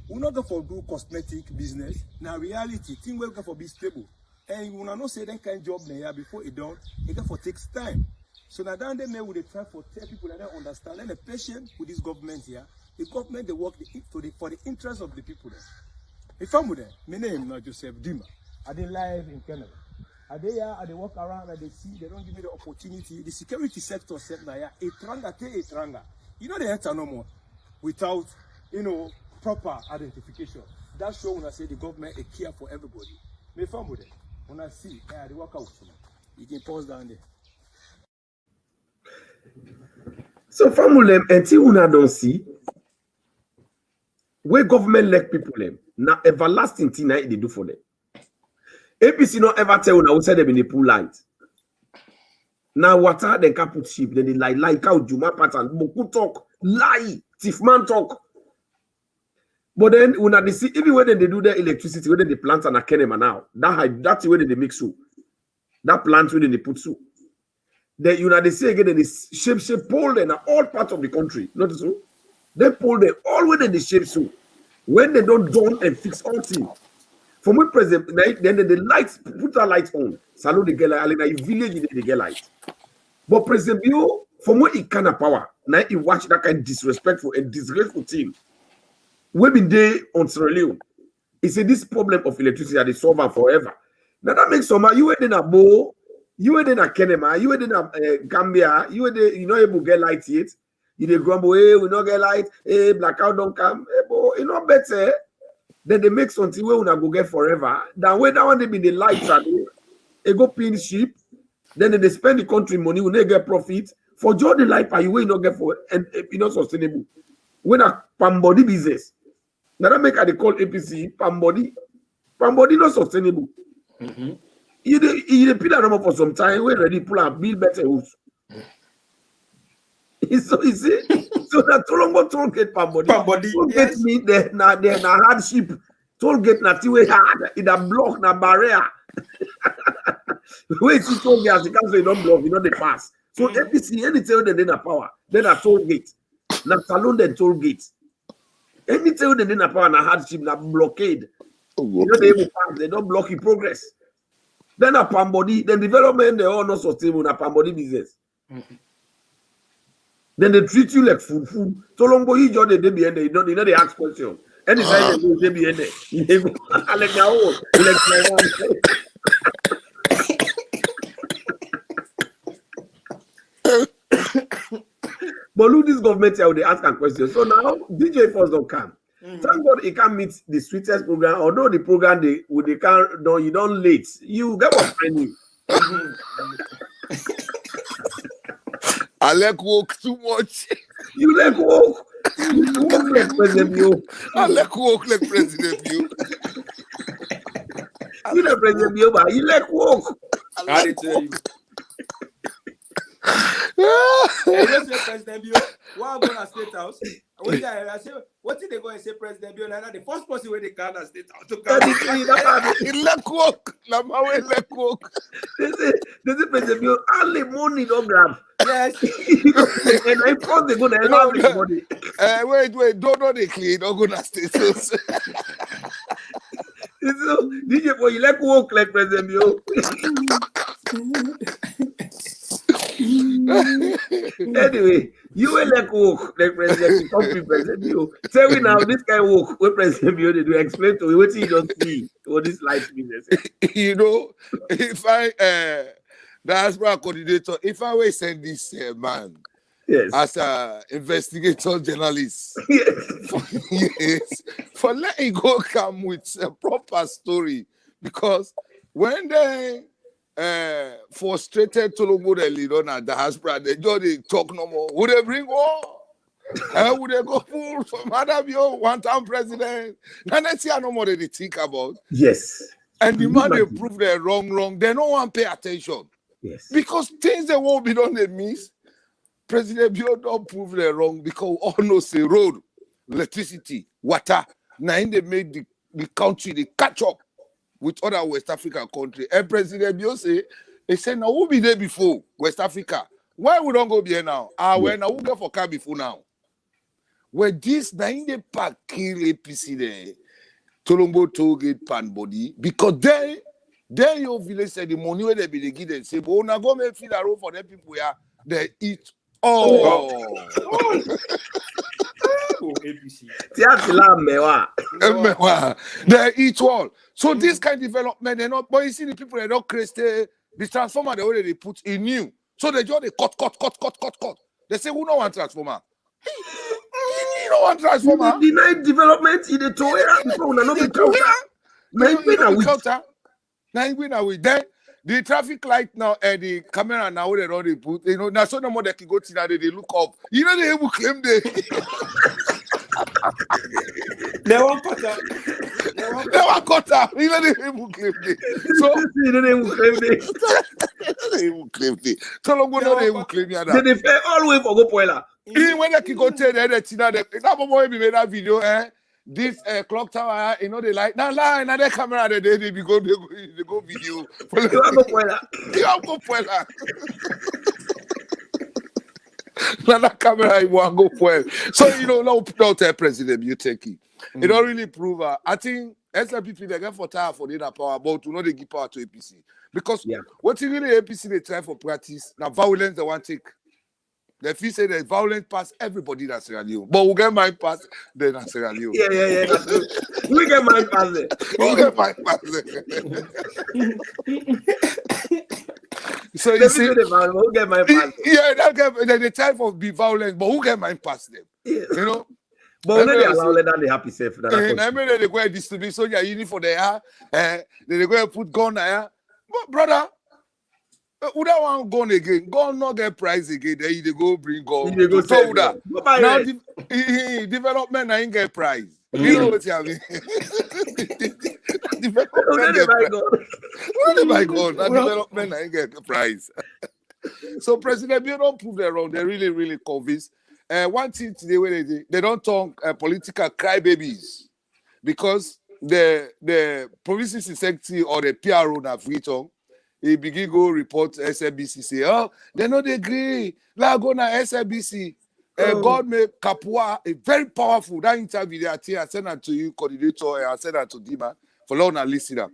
We're not going to do cosmetic business. Now reality, things will go for be stable. And we will not say that kind of job now before it done. It therefore takes time. So now down there, we try for tell people that they understand and the patient with this government here. The government they work for the interest of the people there. If I'm with them, my name is Joseph Deemaa. I did live in Canada. Are they here? Are they walk around and they see? They don't give me the opportunity. The security sector said, "Now, a tranga. You know they enter no more without, proper identification. That show when I say the government care for everybody. Me family when I see, they walk out. You can pause down there. So family, until una don't see where government let people them now everlasting thing they do for them. APC not ever tell una who said them in the pool light. Now water then can put sheep, then they lie cow Juma pattern, boku talk, lie, Tifman talk. But then una they see even when they do their electricity, when they plant and a kenema now, that's the way they mix so. That plant when they put so. Then they say again they shape pole them all parts of the country, not so. They pull them all when they shape so. When they don't done and fix all things. For me, President, then the lights, put our lights on. Salloh they get light, in village they get light. But President Bio, for me, it kind of power. Now he watch that kind of disrespectful and disgraceful team. We've been there on Sierra Leone. He said this problem of electricity that is solved forever. Now that makes some you ain't in a Bo, you ain't in a Kenema, you ain't in a Gambia, you not able to get light yet. You they grumble, hey, we not get light, hey, blackout don't come, hey, bo, you know better. Then they make something where we not go get forever. Then when that one they be the lights and they go pin sheep, then they spend the country money, we not get profit. For joy the life you will not get for and you not sustainable. When a pambody business. Now that make they call APC pambody not sustainable. Mm-hmm. You pay that number for some time, we ready pull and build better house. So you see, so that too long toll gate pambody. Toll gate yes. me there na hardship. Toll gate na tiwe hard. In a block na barrier. Wait, see toll gas, the council don't block, you know they pass. So APC, anything they in a power, then a toll gate. Now salon then toll gate. Anything they in a power na hardship, na blockade. You know they will pass, they don't block your progress. Then a palm body, then development, they all not sustainable, na palm body business. Then they treat you like food. So long go you join the DB and they don't, they ask questions. Anytime they go DB and they go, like now, but look, this government here, they ask a question. So now DJ Force don't come. Thank God he can't meet the sweetest program. Although the program they can't, no, you don't late. You get what I mean. I like walk too much. You like walk. You walk like President Bio. I like walk like President Bio. You like President Bio, but you like walk. I did tell you. President Bio, why I'm going to State House? I say, what did they go and say, President Bio? Now the first person where they can State House to come. He like walk. La mawe like walk. They say President Bio, all the money don't grab. Yes. And I thought they're going to allow the money. Wait, don't know the clean. Don't go to State House. So, DJ boy, you like walk like President Bio. Anyway, you will like walk like President Bio. Tell me now, this guy walk with President Bio, they do explain to me what you don't see for this life business. You know, if I diaspora coordinator, if I were send this man as a investigator journalist, for letting go come with a proper story, because when they frustrated Tolombo the leader na diaspora, they just talk no more. Would they bring war? Would they go full from Madam Yo, one-time president? And that's no more they think about. Yes. And the man they prove they're wrong. They don't want to pay attention. Yes. Because things that won't be done, they miss. President Bio don't prove they're wrong because all no say road, electricity, water. Now they made the country they catch up with other West African countries. And President Bio say, they said, now we'll be there before West Africa. Why we don't go there now? When now we go for car before now. Where this now in the park kill APC there, Tolombo Tollgate pan body, because then your village said the money where they be they give them say, but now go make feel a road for them people here, they eat. APC. They eat all. So this kind of development, they're not, but you see the people they don't create the transformer they already put in new. So they just they cut. They say, who don't want transformer? You don't want transformer. You deny development in the Toera before we not be counter. Then the traffic light now and the camera now they already put, you know, now so no more they can go to now they look up. You know they will claim they Never cut out. You know they will claim they. So you know they will claim they will claim they. So long ago they will claim that. They fair all the way for go poila. Even when they can go tell that that boy made that video, this clock tower, you know, they like now the camera they go video. You have go poila. Now that camera you want go poil. So you know now put out President you take it. It don't really prove. I think SLPP they get for tire for the power, but to know they give power to APC because what you really APC they try for practice now violence they want take. The fee say that violence pass everybody that's Sierra Leone. But we get mine pass, then that's Sierra Leone. Yeah. That's true. We get mine pass there. So you see, who get mine pass? Yeah, they try for be violent, but who get mine pass them? Yeah. You know? But when they allow them, they happy safe. And I mean, they go and distribute soldier uniform there. They go and put gun there. But brother, who that one gone again? Gun not get price again. Then they go bring gun. They go so that now development ain't get price. You know what I mean? Development ain't get the price. So President Bio don't prove they're wrong. They're really, really convinced. One thing today when they don't talk political crybabies because the publicity secretary or the P.R.O. na free talk. he begin go report SLBC, say, oh, they no dey agree. Let go na SLBC. God made Kapua a very powerful. That interview I send that to you, coordinator, I send that to Deemaa for long and listener.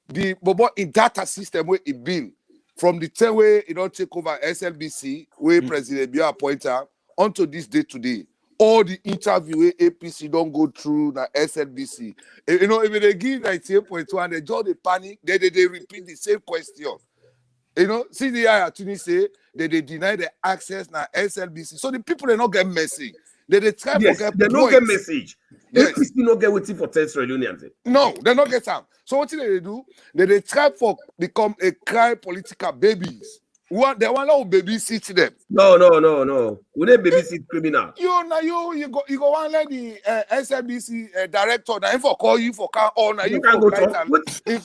The Bobo in data system where it build from the time where you don't take over SLBC, where President Bio appointed onto this day today. All the interview where APC don't go through the SLBC. You know, if they give 98.1 and they just they panic, they repeat the same question. You know, CDI actually say that they deny the access na SLBC. So the people they not get message. They try to get they don't get message. Yes. APC not get waiting for 10 trillion. No, they not get some. So what they do? They try for become a cry political babies. They want to babysit them. No. We don't babysit criminal. You go one let the SLBC director now for call you for car all now. You can go talk. In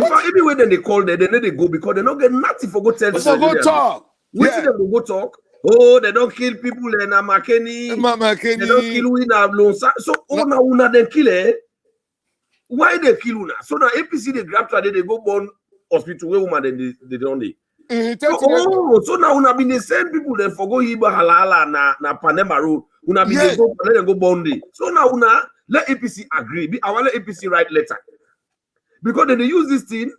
fact, anyway, then they call them, they know they go because they don't get nothing for go tell. So go talk. Which them go talk? Oh, they don't kill people in Makeni. They don't kill we na Lonsa. So now una then kill it. Why they kill una? So now APC they grab today they go born hospital where woman they don't dey. So now una been the same people then for go Hiba Halala na Panema Road. Una been they go let them go bondi. So now una let APC agree. I want let APC write letter because they use this thing.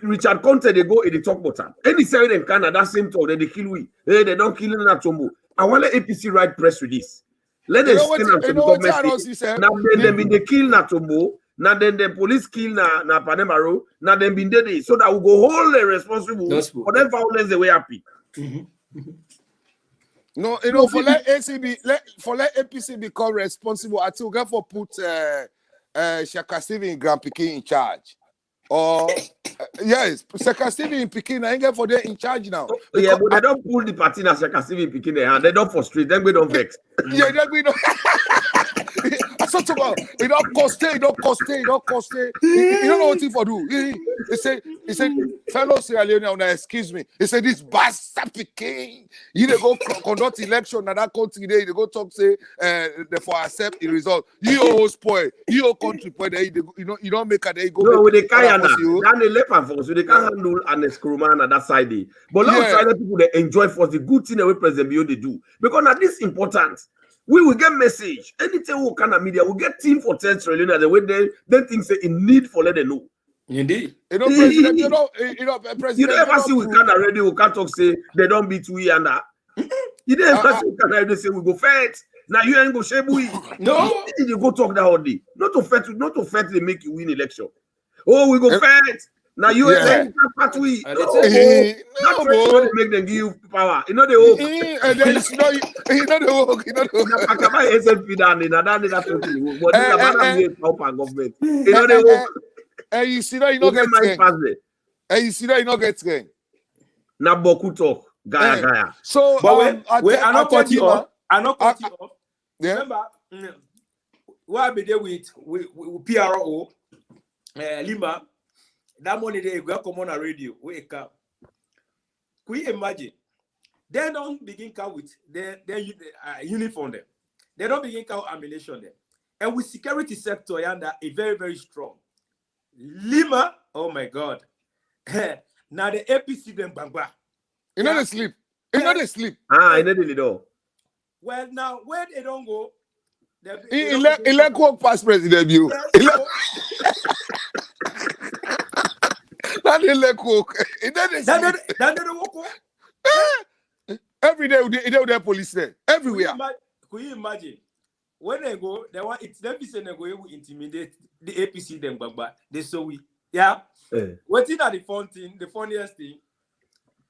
Richard Conte they go in the talk about any side in Canada same talk they kill we. Hey, they don't kill in Tombo. I want let APC write press release. Let them stand up to the government. Now then been they kill na Tombo. Now then the police kill na Panema Road. Now then been dead. So that we go hold the responsible for them violence the way happy. No, you know, for let APC become responsible, I think we for put Shaka Steven Grand Pikin in charge. Or yes, Shaka Steven in Pikin, I ain't get for them in charge now. Yeah, but they don't pull the party na Shaka Steven Pikin their hand. They don't frustrate. Then we don't vex. Yeah, then we don't. I saw about it don't cost. You don't know what he for do. He said, fellow Sierra Leone, excuse me. He said, this bastard Pikin. You they go conduct election and that country they go talk say for accept the result. You all spoil. You all country spoil. You don't make a day go. No, with the Kayana, then they left and force. They can't handle and Skruma and that side. But now China people they enjoy for the good thing that we President Bio they do because now this important. We will get message. Anything we can media, we get team for 10 trillion. The way they think say in need for let them know. Indeed. You know, President, you don't ever see we can already, we can't talk say they don't beat we and that. You don't ever see we can already say we go fight. Now you ain't go shame we. No. You go talk that all day. Not to fight they make you win election. Oh, we go fight. Now you ain't part we. That's why they make them give you power. You know they hope. And then you know the work. You know the work. I can buy SLP down in that country. But this is a government. You know they hope. And you see that you don't get trained. And you see that you don't get trained. Now Boku talk. Gaya. So, but I not cut you off. I not cut you off. Yeah. Remember, what I be there with P.R.O. Lima. That money they go come on a radio. Wake up. Can you imagine? They don't begin count with their uniform them. They don't begin count ammunition them. And with security sector yanda is very, very strong. Lima, oh my God. Now the APC them bangba. You know they sleep. You know they sleep. I know they do. Well, now where they don't go, he let walk past President Bio. That they let cook. That they walk. Every day they have police there. Everywhere. Could you imagine? When they go, they want it's them say they go intimidate the APC them but they so we what's in the fun thing, the funniest thing,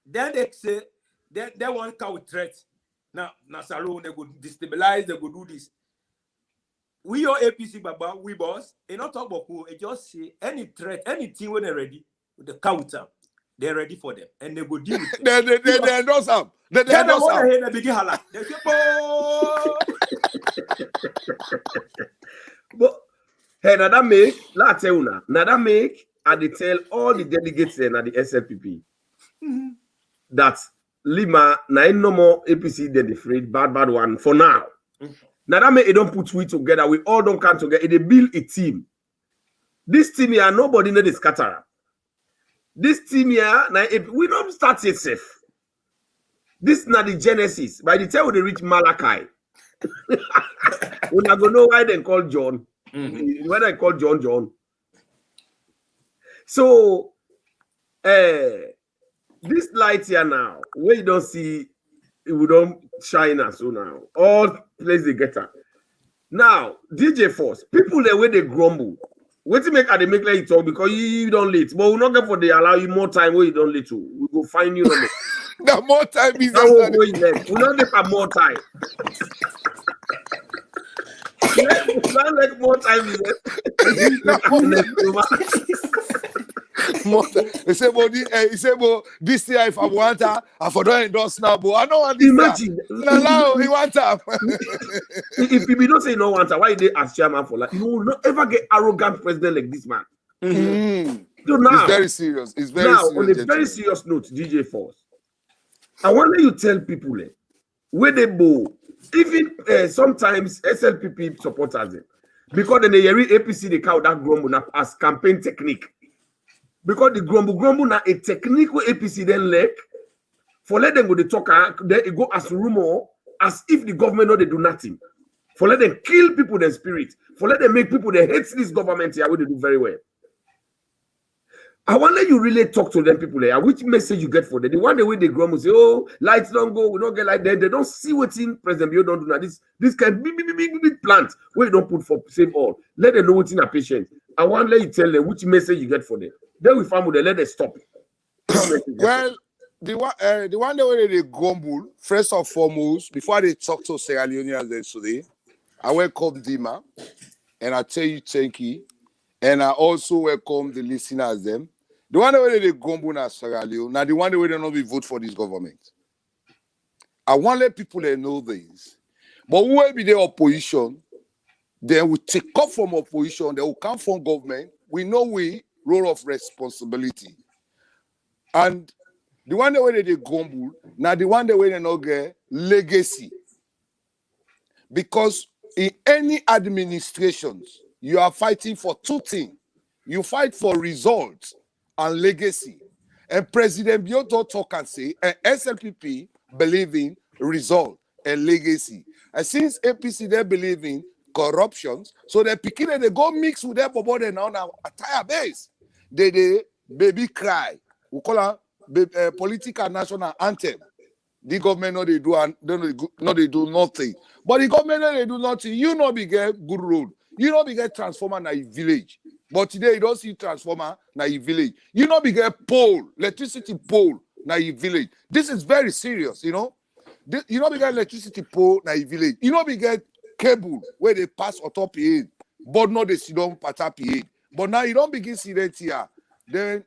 then they say they want cow threat. Now Salon they go destabilize, they go do this. We are APC Baba, we boss, and not talk about who, just say any threat, anything when they're ready. The counter, they're ready for them, and they go deal with them. They know some. They know some. They begin holla. They say, but hey, now that make, let's say una, now that make, and they tell all the delegates there at the SLPP that Lima, now no more APC than the afraid bad one for now. Now that make it don't put we together. We all don't come together. They build a team. This team here, nobody know the scatterer. this team here, now if we don't start it safe. This is not the genesis. By the time they reach Malachi, we're not gonna know why they call John. When I call John. So this light here now, where you don't see it, we don't shine us so now. All places they get her. Now, DJ Force, people the way they grumble. What to make they make like talk because you don't late, but we're not going for they allow you more time where you don't late to. We go find you. The more time is that will go in left. We don't have more time. Not like more time is more time. He say, but this year if I want her, I for don't endorse now, but I don't want this. Imagine. No, he want her. If you don't say no want her, why they as chairman for like you will not ever get arrogant president like this man. So now, it's very serious. It's very now, serious. on a very serious note, DJ Force, I want you tell people where they bow. Even sometimes SLPP supporters because then they hear APC they call that grumble as campaign technique. Because the grumble now a technique where APC then like for let them go the talk then it go as rumor as if the government know they do nothing. For let them kill people their spirit. For let them make people they hate this government here where they do very well. I want to let you really talk to them people there. Which message you get for them? The one the way they grumble say, oh, lights don't go, we don't get like that. They don't see what's in President Bio don't do now. This can be big plant where you don't put for save all. Let them know what's in a patient. I want to let you tell them which message you get for them. Then we find them, let them stop. Well, the one the way they grumble, first and foremost, before they talk to Sierra Leoneans today, I welcome Deemaa and I tell you thank you. And I also welcome the listeners them. The one way they grumble na Sierra Leone, now the one way they not be vote for this government. I want to let people they know this. But who will be the opposition, they will take off from opposition, they will come from government. We know we role of responsibility. And the one way they grumble, now the one way they not get legacy. Because in any administrations, you are fighting for two things. You fight for results and legacy. And President Bioto talk and say, and SLPP believe in result and legacy. And since APC, they believe in corruptions, so they're picking and they go mix with their body now a tire base. They baby cry. We call her political national anthem. The government no they do nothing. But the government no they do nothing. You know be get good road. You know, we get transformer na village. But today, you don't see transformer na village. You know, we get pole, electricity pole na village. This is very serious, you know. You know, we get electricity pole na village. You know, we get cable where they pass on top of but not the sidon patap. But now you don't begin see that here. Then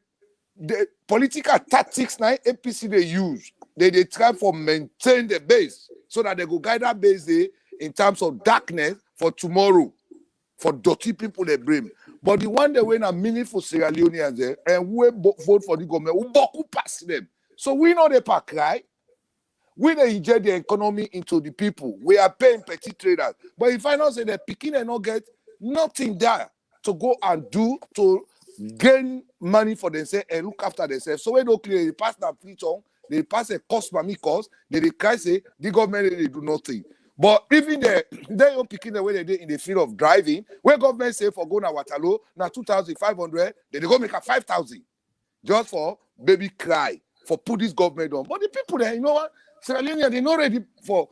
the political tactics now APC they use, they try for maintain the base so that they go guide that base there in terms of darkness for tomorrow. For dirty people they bring. But the one that win a meaningful Sierra Leoneans there and we vote for the government, we boku pass them. So we know they pack right. We they inject the economy into the people. We are paying petty traders. But if I not say they're picking and not get nothing there to go and do to gain money for themselves and look after themselves. So when they clear, they pass that free tongue, they pass a cost by me cost, they cry say the government they do nothing. But even they don't picking the way they did in the field of driving, where government say for going to Waterloo, now 2,500, they go make a 5,000 just for baby cry for put this government on. But the people there, you know what? Sierra Leone, they're not ready for.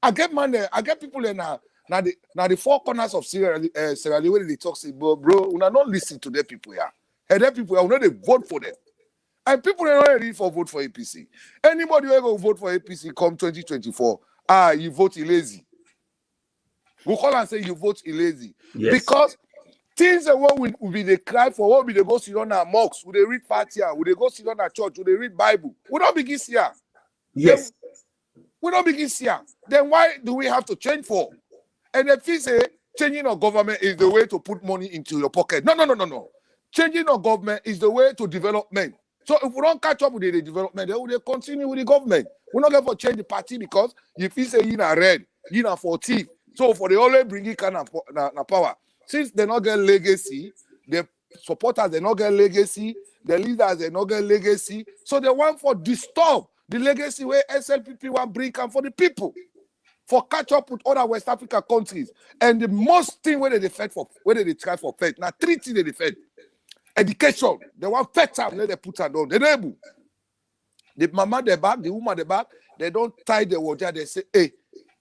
I get man there. I get people there now. Now the four corners of Sierra Leone, they talk say, bro, we not listen to their people here. And their people here, we know they vote for them. And people are not ready for vote for APC. Anybody who ever vote for APC come 2024. You vote lazy. We call and say you vote lazy. Yes. Because things that what will be the cry for, what will they go sit on our mosques, will they read Fatiha, will they go sit on our church, will they read Bible? We don't begin here. Yes. We don't begin here. Then why do we have to change for? And if you say changing our government is the way to put money into your pocket. No. Changing our government is the way to development. So if we don't catch up with the development, then we continue with the government. We're not going to change the party because if you say you're not red, you're not for thief. So for they always bring it kind of power. Since they not get legacy, they supporters, they not get legacy. The leaders, they not get legacy. So they want for disturb the legacy where SLPP want bring come for the people. For catch up with other West African countries. And the most thing where they defend for, where they try for faith. Now, 3 things they defend. Education. They want faith time, let they put her down. They able. The mama the back, the woman the back, they don't tie the water. They say, hey,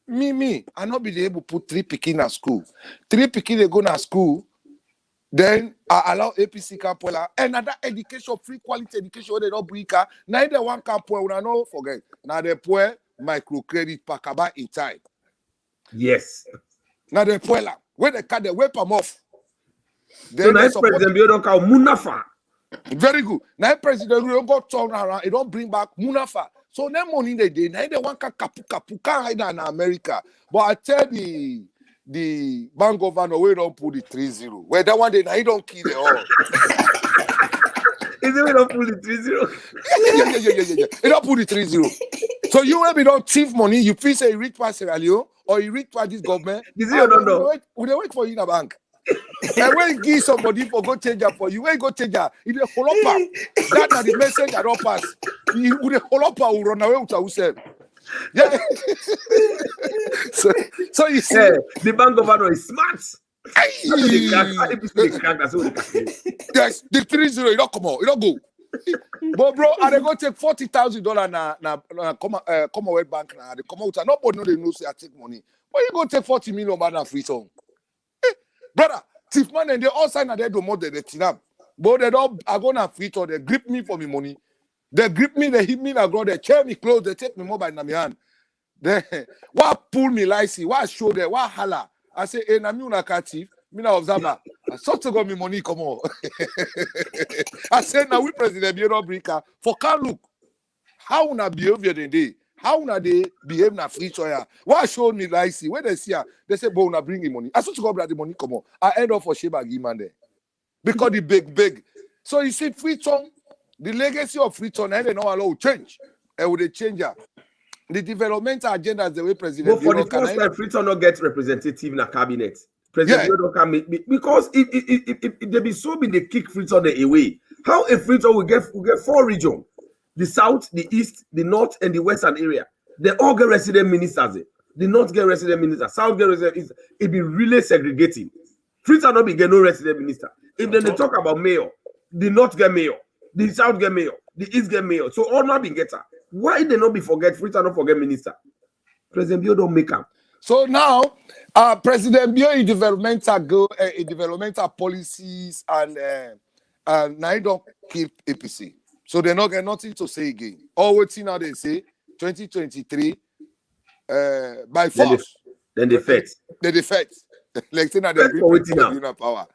me, I not be able to put 3 picking at school. 3 picking they go to school. Then I allow APC Campola. Another education, free quality education, where they don't bring her. Now they want Campola, when I don't forget. Now they poor microcredit pakaba in time. Yes. Now they poor when they cut the whip them off. So now President Bio don't call Munafa. Very good. Now President Bio got turned around. It don't bring back Munafa. So now money they did. Now they want kapu can't hide in America. But I tell the bank governor, we don't put the 3-0. Where that one day now he don't kill the all. Is it we don't put the 3-0? Yeah. He don't put the 3-0. So you maybe don't thief money, you feel say you reach past Sierra Leone or you reach past this government. This you don't know. We don't wait for you in a bank. And when you give somebody for go change up for you, when you go change up, if they hold up, that's the message I don't pass. You would hold up will run away with yourself. Yeah. so you see, the bank governor is smart. Yes, the 3-0, you don't come on, you don't go. But bro, I go take $40,000 na Commonwealth Bank now. They come out and nobody know they know say I take money. But you go take 40 million na free song. Brother, thief man and they all sign and they do more than the tinap. But they don't I go na free song, they grip me for me money. They grip me, they hit me, I go, they chair me close, they take me mobile in my hand. They what pull me licey, what show there, what holla. I say, hey, na me una captive, me na observer. I sort to got me money, come on. I said, now we President Bio Brika, for can look how una behavior the day, how una they behave na free choya. What showed me licey, when they see her, they say, bo una bring him money. I sort to go the money, come on. I end up for Sheba Giman there. Because the big. So you see, free tongue, the legacy of free tongue, and they know allow change. And with the changer. The developmental agenda is the way President. But for the first time, Freetown not get representative in a cabinet. President don't come because if they be so big, they kick Freetown away. How a Freetown will get 4 regions: the south, the east, the north, and the western area. They all get resident ministers. The north get resident minister, south get resident minister. It be really segregating. Freetown not be get no resident minister. If then they talk about mayor, the north get mayor, the south get mayor, the east get mayor. So all not be getter. Why they not be forget Freetown not forget minister? President Bio don't make up. So now, President Bio in developmental policies and now he don't keep APC. So they not get nothing to say again. All waiting now they say 2023 by force. Then they fight. They defect. Like saying that they bring power.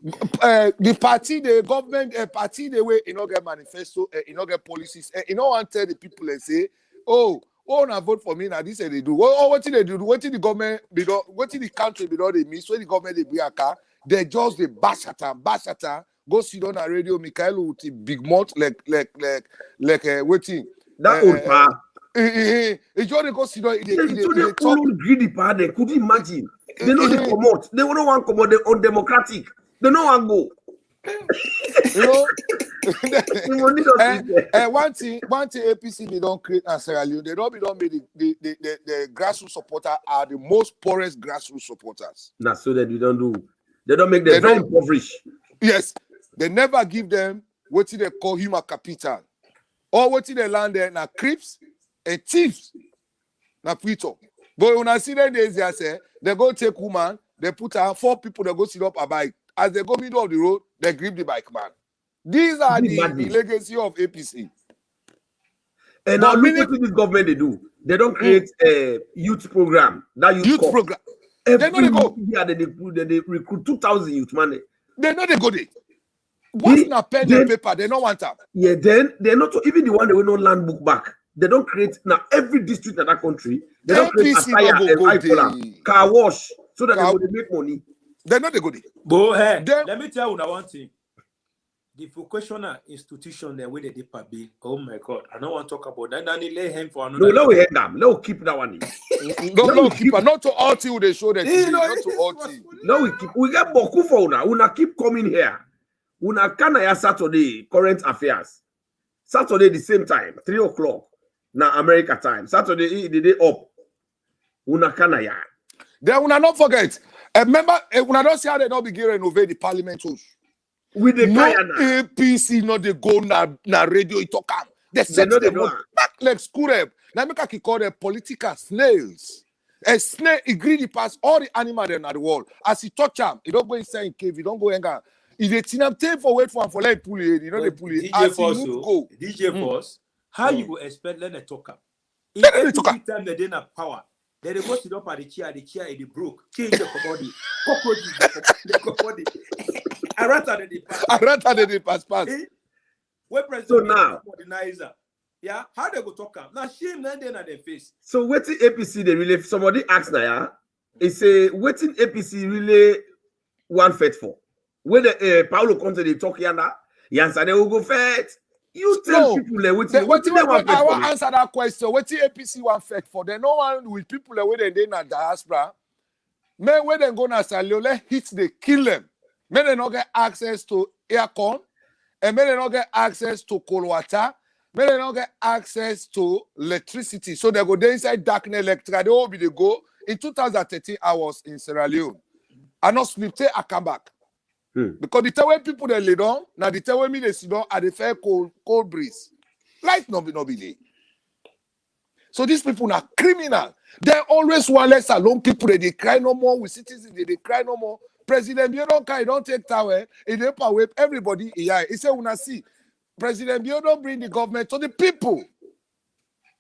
The party, the government party, the way you know get manifesto, you know get policies, you know want tell the people and say, oh, na vote for me now. This they do. What did they do? What did the government be done? What did the country be done? They miss when the government they bring a car. They just the bash at her. Go sit on a radio, Michael with the big mouth like waiting. That old pa. It's just go sit on. They talk greedy pa. They could imagine. They know they come out. They don't want to come out. They're undemocratic. They don't want to go. You know, one thing APC they don't create in Sierra Leone. They don't make the grassroots supporters are the most poorest grassroots supporters. That's so that we don't do. They don't make them very impoverished. Yes, they never give them what they call human capital, or what they land there na crips and thieves na Prito. But when I see them, they say they go take woman, they put her 4 people, they go sit up a bike. As they go middle of the road, they grip the bike man. These are the legacy of APC. And now look what this government they do. They don't create a youth program. That youth program. Every year they recruit 2,000 youth man. They know they go there. What's in a pen and paper? They don't want that. Yeah, then they're not even the one that will not land book back. They don't create now every district in that country. They don't create a tire and car wash so that they will make money. They're not the goodie. But hey, let me tell you one thing. The vocational institution the way they did bill. Oh my God, I don't want to talk about that. Then they lay him for another. No, let we head them. Let we keep that one. No, keep it. Not to all team they show that. Not to all team. No, we keep. We get Boku for now. We not keep coming here. Una kana ya Saturday, current affairs. Saturday the same time, 3 o'clock. Now America time. Saturday the day up. Una kana ya. Then una not forget. Remember, una don't see how they don't begin renovate the parliament house. With the No kaya now. APC, no they go na radio it talk am. They set know them they up back like screw them. Now make I call them political snails. A snail, he greedy pass all the animals in the world. As he touch him, he don't go inside in cave, he don't go hang. If they tin him take for wait for him for let pull it, you know they pull it. As he move go. DJ Force, how you go expect let them talk up? Let them talk am. Time they didn't have power. Then they go sit up at the chair it broke. Change the body. Cockroaches the body. I rather they pass. So now, yeah, how they go talk am? Now shame then at their face. so waiting APC they really somebody asked now, yeah? It's a waiting APC really one fet for. When the P.R.O Conte they talk yanda, Yansa they will go fet. You tell people they waiting. What they want I for? want answer that question. What the APC want fet for? They no one with people where they in a diaspora. Men when they go na Salio, hit they kill them. Men they not get access to aircon, and men they not get access to cold water. Men they not get access to electricity. So they go there inside darkness electric. They will be they go. In 2013, I was in Sierra Leone. I not Slpp, I come back. Because the time when people they lay down, now the time when me they sit down at the fair cold breeze. Light no be there. So these people are criminal. They always want less alone people. They cry no more with citizens. They cry no more. President Bio don't cry, don't take tower. He don't power everybody. Yeah, he said una see. President Bio don't bring the government to the people,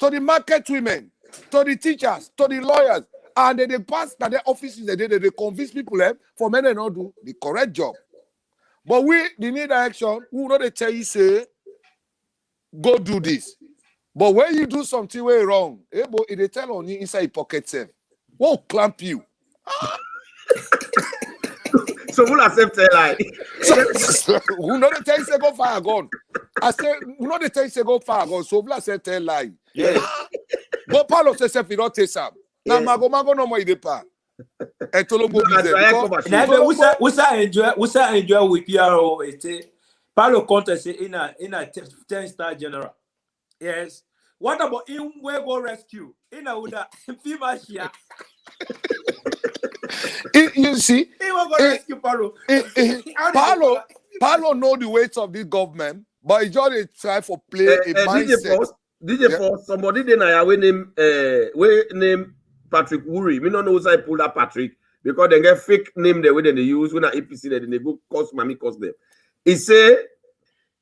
to the market women, to the teachers, to the lawyers, and they pass that their offices. They convince people for men not do the correct job. But we need action. Who know they tell you say, go do this. But when you do something way wrong, if they tell on you inside your pocket, won't clamp you. So who accept tell lie? Who know they tell you say go fire gun? I say who know they tell you say go fire gun? So who accept tell lie? Yeah. But Paulo says if you don't take some. Now mago no more idepa. And Tolombo we enjoy with P.R.O. P.R.O contest in a 10-star general. Yes. What about in where go rescue? In a female share. You see, he will go rescue P.R.O. P.R.O know the weight of this government, but he just try for play a mindset. DJ Force, somebody then I name Patrick Wuri. Me don't know who I pull that Patrick because they get fake name there when they use when APC they go cost money cost them. He say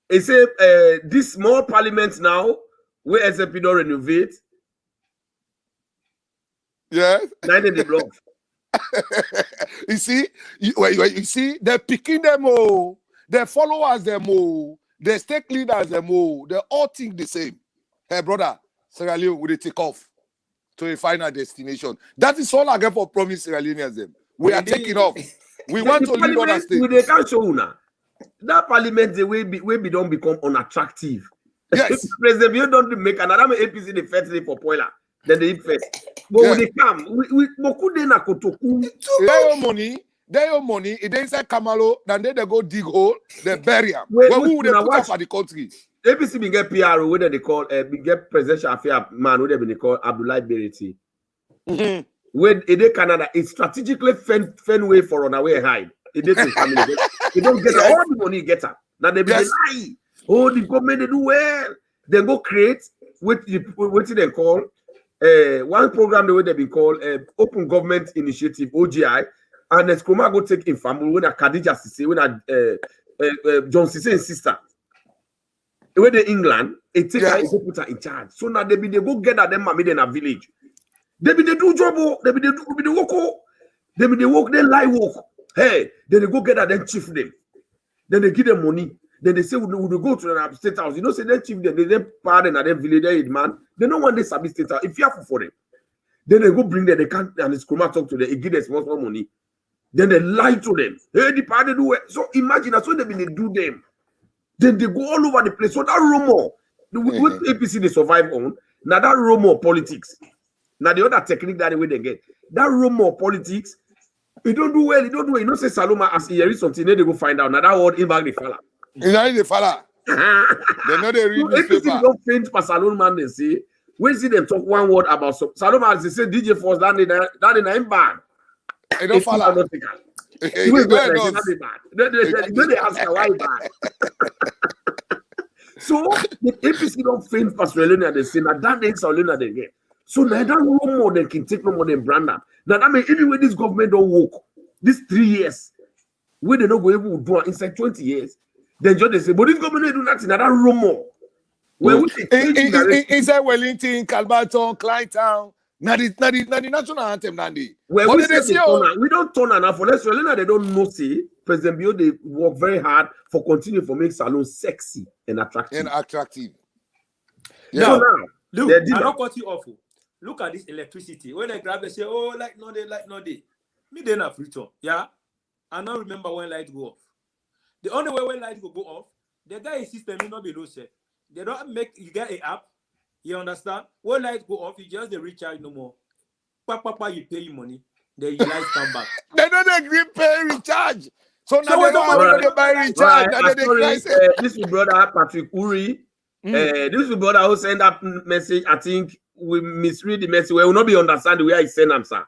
this small parliament now where SLP don't renovate. Yeah. 9 in the block. You see, you see, they're picking them all, their followers them all, their stake leaders them all, they all think the same. Hey brother, Sierra Leone will take off to a final destination. That is all I get for promise Sierra Leoneans them. We are taking off. We want to lead other states. They can't show now. That parliament the way be don't become unattractive. Yes. President, you don't make another APC the first day for Poila. Then they first. But when they come, we Moku de na Kotoku. They your money, it inside Kamara, then they go dig hole, they bury them. Who would they put up for the country? APC be get P.R.O, whether they call be get presidential affair man, whether they call Abdullah Bereti. When they Canada, it's strategically fen way for on away hide. It didn't family. They don't get all the money get up. Now they be lie. Oh, the government they do well. Then go create what they call one program the way they be called Open Government Initiative (OGI), and then Skroma go take in family when a Khadija Sise, when a John Sise's sister. When they England, it take her go put her in charge. So now they go get at them mammy in a village. They do job, they walk, they lie walk. Hey, then they go get at them chief them. Then they give them money. Then they say we go to the state house. You know, say they chief them, they pardon at them village man. They don't want this state house. If you have for them, then they go bring them, they can't and the Skroma talk to them, they give them small money. Then they lie to them. Hey, the party do it. So imagine that's what they do them. Then they go all over the place. So that rumor, what APC they survive on, now that rumor politics. Now the other technique that the way they get, that rumor politics, He don't do well. He don't do well. You know, say Saloma as he hears something, they go find out. Now that word in back the fella. You know the fella. They know they read newspaper. APC don't faint for Salon man. They say when see them talk one word about Saloma, as they say DJ Force that in a bad. They don't follow. They ask why bad. So the APC don't faint for Salona. They say now that ain't Salona they get. So now that no more they can take no more than brand up. Now that means even when this government don't work, these 3 years, where they not go able to do it inside 20 years, then just they say, but this government do nothing. Now that rumor. Inside Wellington, Calbaton, Clytown, now the national anthem, Nandi. Where we don't turn enough for let's they don't know say President Bio they work very hard for continue for make salon sexy and attractive. Yeah. So now, look, I don't cut you off. Look at this electricity. When they grab, they say, "Oh, like no day." Me then a free time. Yeah, I don't remember when light go off. The only way when light go off, the guy system will not be low set. They don't make you get an app. You understand? When light go off, you just the recharge no more. Papa, you pay your money. Then your light come back. They don't agree pay recharge. So now they don't buy recharge. This is brother Patrick Uri. This is brother who send that message. I think we misread the message. We will not be understand the way I send them, sir.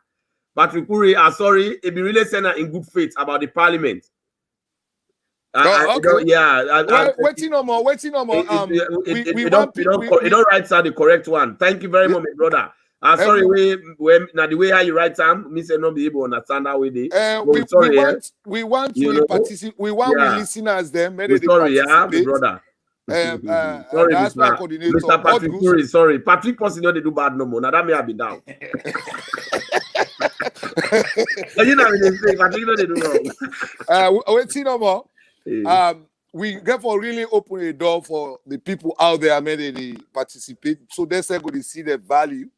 Patrick Uri, sorry, it be really send her in good faith about the parliament. Okay. Waiting no more. You don't write sir the correct one. Thank you very much, my brother. Sorry, now the way how you write them, me say not be able to understand how we did. We want to participate. We want listeners them. Sorry, my brother. Sorry, Mr. Patrick Curry, sorry. Patrick Posse know they do bad no more. Now that may have been down. You know what they say, Patrick know they do wrong. Waiting no more. We therefore really open a door for the people out there they participate. So they're going to see the value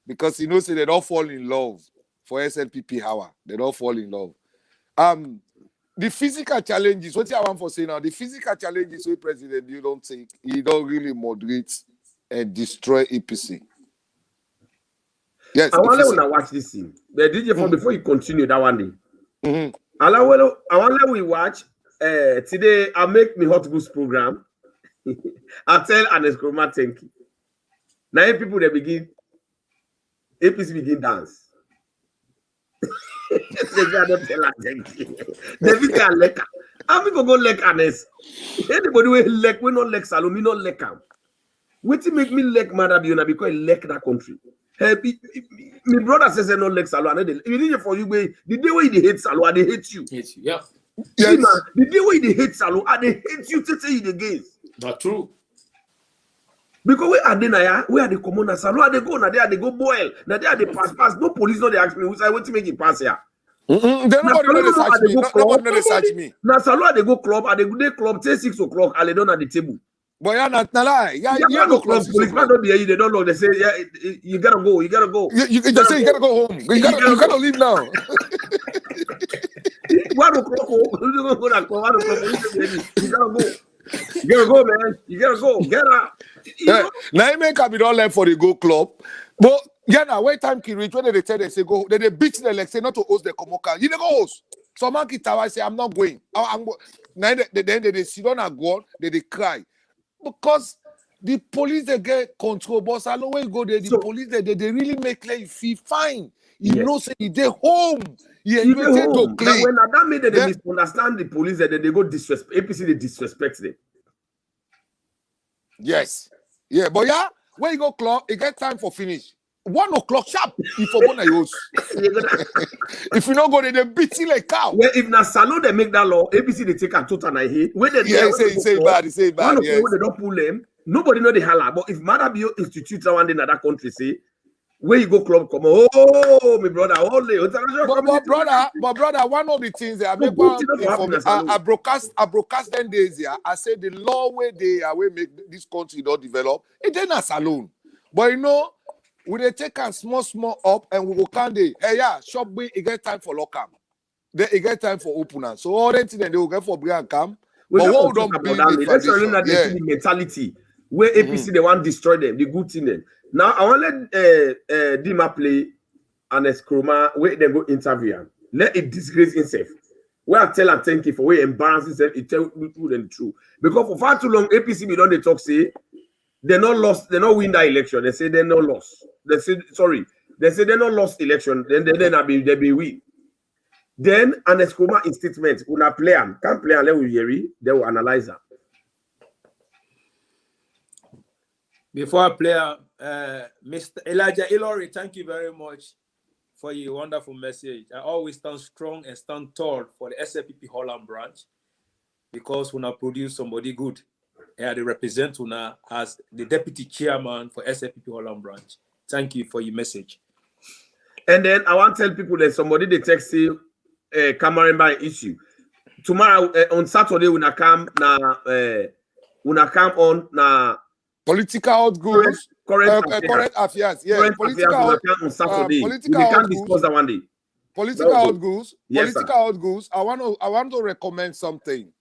because you know say they don't fall in love for SLPP hour. They don't fall in love. The physical challenges, what I want for say now, the physical challenges with President, you don't take, you don't really moderate and destroy APC. Yes. I want to watch this scene. The DJ for before you continue that one day. I want to watch today. I'll make me hot goose program. I'll tell Aneskroma thank you. Now people they begin APC begin dance. They don't tell her thank you. They be a lecker. I'm going to go leck Anes. Anybody will leck, we not leck Salome, we not leck him. What to make me leck Madabiona because I leck that country. My brother says I not leck Salome. You need for you, the day where they hate Salome, they hate you. Hate you, yeah. Yes. The day where they hate Salome, they hate you to say it again. That's true. Because where are they now? Where are they come on? Salome, they go now. They go boil. Now they are the pass. No police, no they ask me. Who say what to make it pass here? Nobody search me. Now Salome they go club. They go day club till 6 o'clock. And they don't at the table. But you're not lie. Yeah, you go club. Policeman don't be here. They don't know. They say yeah, you gotta go. You gotta go. You just say you gotta go home. You gotta leave now. 1 o'clock. You gotta go. You gotta go, man. You gotta go. Get out. Now you make up it all left for the go club. But yeah, now wait time can reach when they tell they say go, they beat the like say not to host the Komoka. You never host. So man Kitawa say I'm not going. I'm now then they sit down and go on, they cry. Because the police they get control, boss. I always go there. The police they really make you feel fine. You know, say they home. Yeah, you home. Now, when that made they misunderstand the police, that they go disrespect APC, they disrespect them. Yes. Yeah, but yeah, when you go club, it get time for finish. 1 o'clock sharp. If you want if you don't go there, they beat you like cow. Well, if na Sannoh they make that law, APC they take a total I hate. When they say bad. Yes. When they don't pull them, nobody know the holla. But if Madabio institute one day in that country say, where you go club come oh my brother, but brother, one of the things that I broadcast 10 days here. I said the law where they make this country not develop, it ain't a saloon. But you know, we they take a small up and we go can they shop we it get time for lock-up. Then it get time for opener. So all that thing they will get for bring and come. But what we don't build the mentality where APC they want to destroy them, the good thing them. Now I want to let Deemaa play Aneskroma where they go interview him. let it disgrace himself. We are tell and thank you for we embarrass himself, it tell people the truth. Because for far too long, APC be done they talk say they not lost, they not win that election. They say they not lost. They say sorry, they say they not lost election, then they be win. Then an Escoma in statement, una play am, can't play and let we hear, they will analyze them. Before I play, Mr. Elijah Ilori, thank you very much for your wonderful message. I always stand strong and stand tall for the SLPP Holland branch because when I produce somebody good, and they represent una as the deputy chairman for SLPP Holland branch. Thank you for your message. And then I want to tell people that somebody they text you Kamara issue. Tomorrow on Saturday when I come on na Political goods. current affairs. Yeah, current political affairs on Saturday. We can discuss that one day. Political goods. Yes, Political goods. I want to recommend something.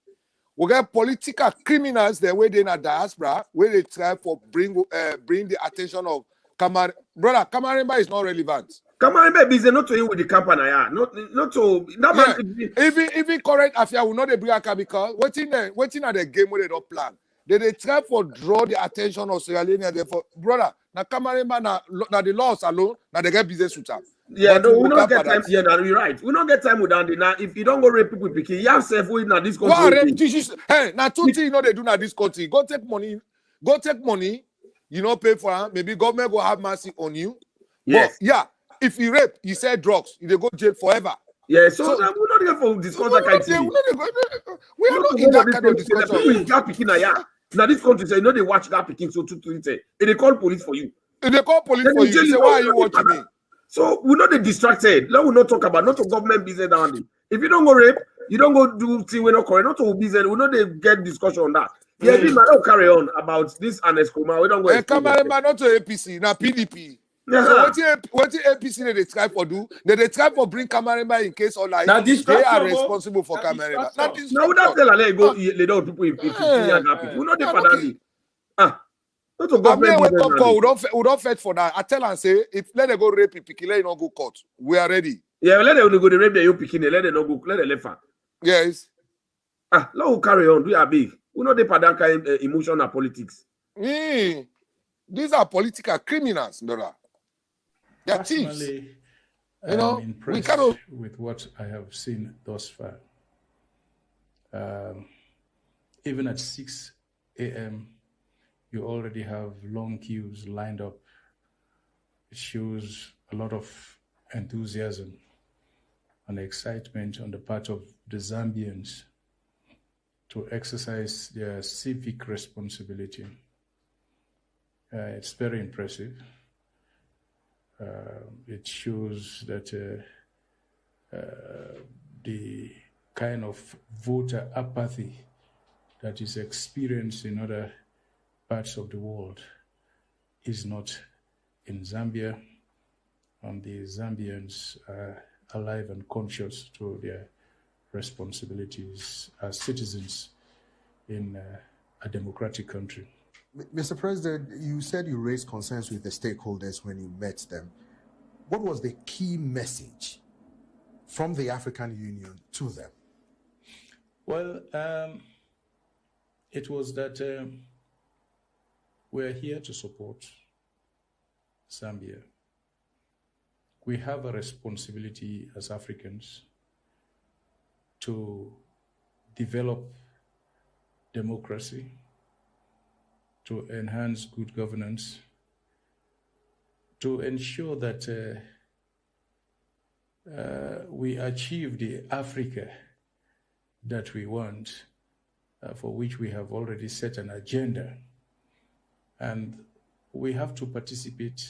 We got political criminals there where they in a diaspora where they try for bring the attention of Kamara. Brother, Kamara is not relevant. Kamara busy not to him with the company, not to that yeah. Even current affairs will not bring a because waiting at the game where they don't plan. They try for draw the attention of Sierra Leone. Therefore, brother, na Kamara na the laws alone, na they get business with them. Yeah, no, we don't get time. Yeah, you're right. We don't get time with Andy. Now, if you don't go rape people, you have self with now this country. Hey, now two things you know they do now this country. Go take money. You know, pay for them. Maybe government will have mercy on you. Yes. But, yeah. If you rape, you sell drugs, you go jail forever. Yeah, so we're not here for discuss that kind of thing. We are not in that kind of discussion. Now this country say, you know they watch that picking so to say, they call police for you. If they call police for you, they say, why are you watching me? So we're not distracted. Let we not talk about not to government business down there. If you don't go rape, you don't go do thing we're not correct, not to business, we know they get discussion on that. Yeah, this man don't carry on about this and Escoma. We don't go. Kamara not to APC, now PDP. So what the APC they try for do? They try for bring Kamara in case or like they are responsible for Kamara. Now we don't tell let go lay down people if you happy. We not dey padani. Not to government. We don't fight for that. I tell and say if let them go rape Pikin, let no go court. We are ready. Yeah, let them go to rape the Pikin, let them not go, let them left. Yes. Let us carry on. We are big. We know they padan kind emotional politics. These are political criminals, brother. They're thieves. You know, I'm impressed with what I have seen thus far. Even at 6 a.m., you already have long queues lined up. It shows a lot of enthusiasm and excitement on the part of the Zambians to exercise their civic responsibility. It's very impressive. It shows that the kind of voter apathy that is experienced in other parts of the world is not in Zambia, and the Zambians are alive and conscious to their responsibilities as citizens in a democratic country. Mr. President, you said you raised concerns with the stakeholders when you met them. What was the key message from the African Union to them? Well, it was that we're here to support Zambia. We have a responsibility as Africans to develop democracy, to enhance good governance, to ensure that we achieve the Africa that we want, for which we have already set an agenda. And we have to participate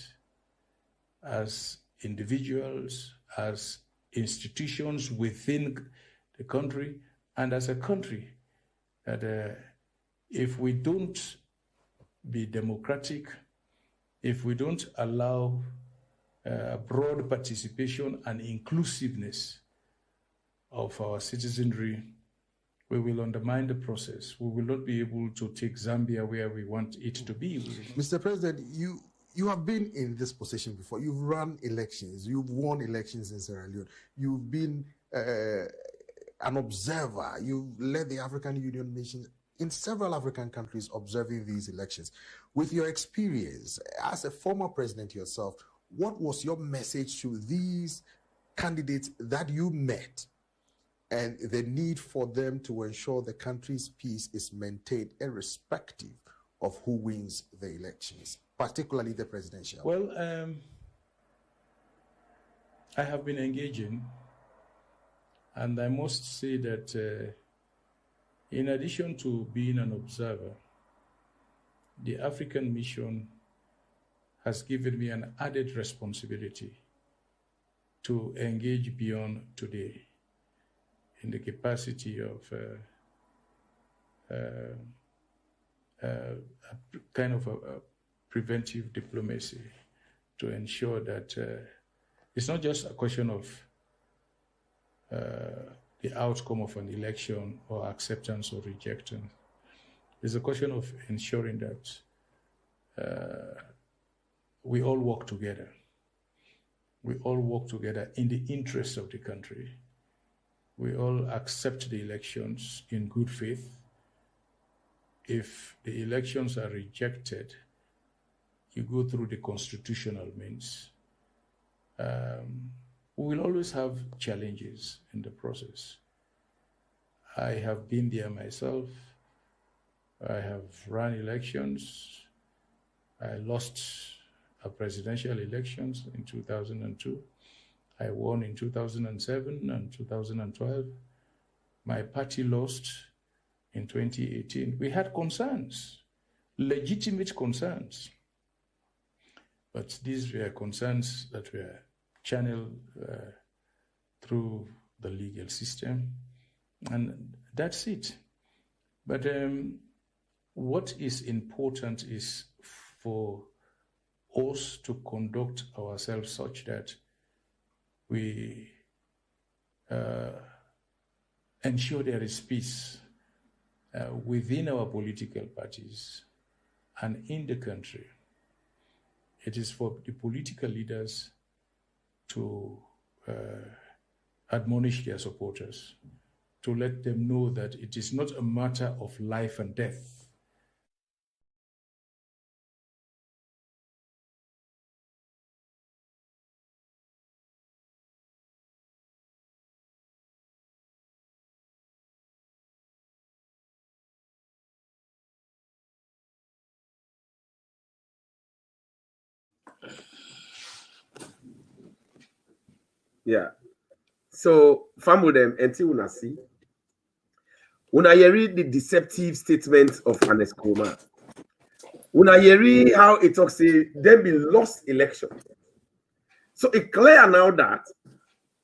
as individuals, as institutions within the country, and as a country, that if we don't be democratic, if we don't allow broad participation and inclusiveness of our citizenry, we will undermine the process. We will not be able to take Zambia where we want it to be. Mr. President, you have been in this position before. You've run elections. You've won elections in Sierra Leone. You've been an observer. You've led the African Union mission in several African countries observing these elections. With your experience as a former president yourself, what was your message to these candidates that you met and the need for them to ensure the country's peace is maintained irrespective of who wins the elections, particularly the presidential? Well, I have been engaging, and I must say that in addition to being an observer, the African mission has given me an added responsibility to engage beyond today in the capacity of kind of a preventive diplomacy to ensure that it's not just a question of the outcome of an election or acceptance or rejection. It's a question of ensuring that we all work together. We all work together in the interest of the country. We all accept the elections in good faith. If the elections are rejected, you go through the constitutional means. We will always have challenges in the process. I have been there myself. I have run elections. I lost a presidential elections in 2002. I won in 2007 and 2012. My party lost in 2018. We had concerns, legitimate concerns. But these were concerns that were channeled through the legal system. And that's it. But what is important is for us to conduct ourselves such that we ensure there is peace within our political parties and in the country. It is for the political leaders to admonish their supporters, to let them know that it is not a matter of life and death. Yeah. So, family them until una see. Una read the deceptive statements of Ernest Kamara. Una read how it talks say them be lost election. So it's clear now that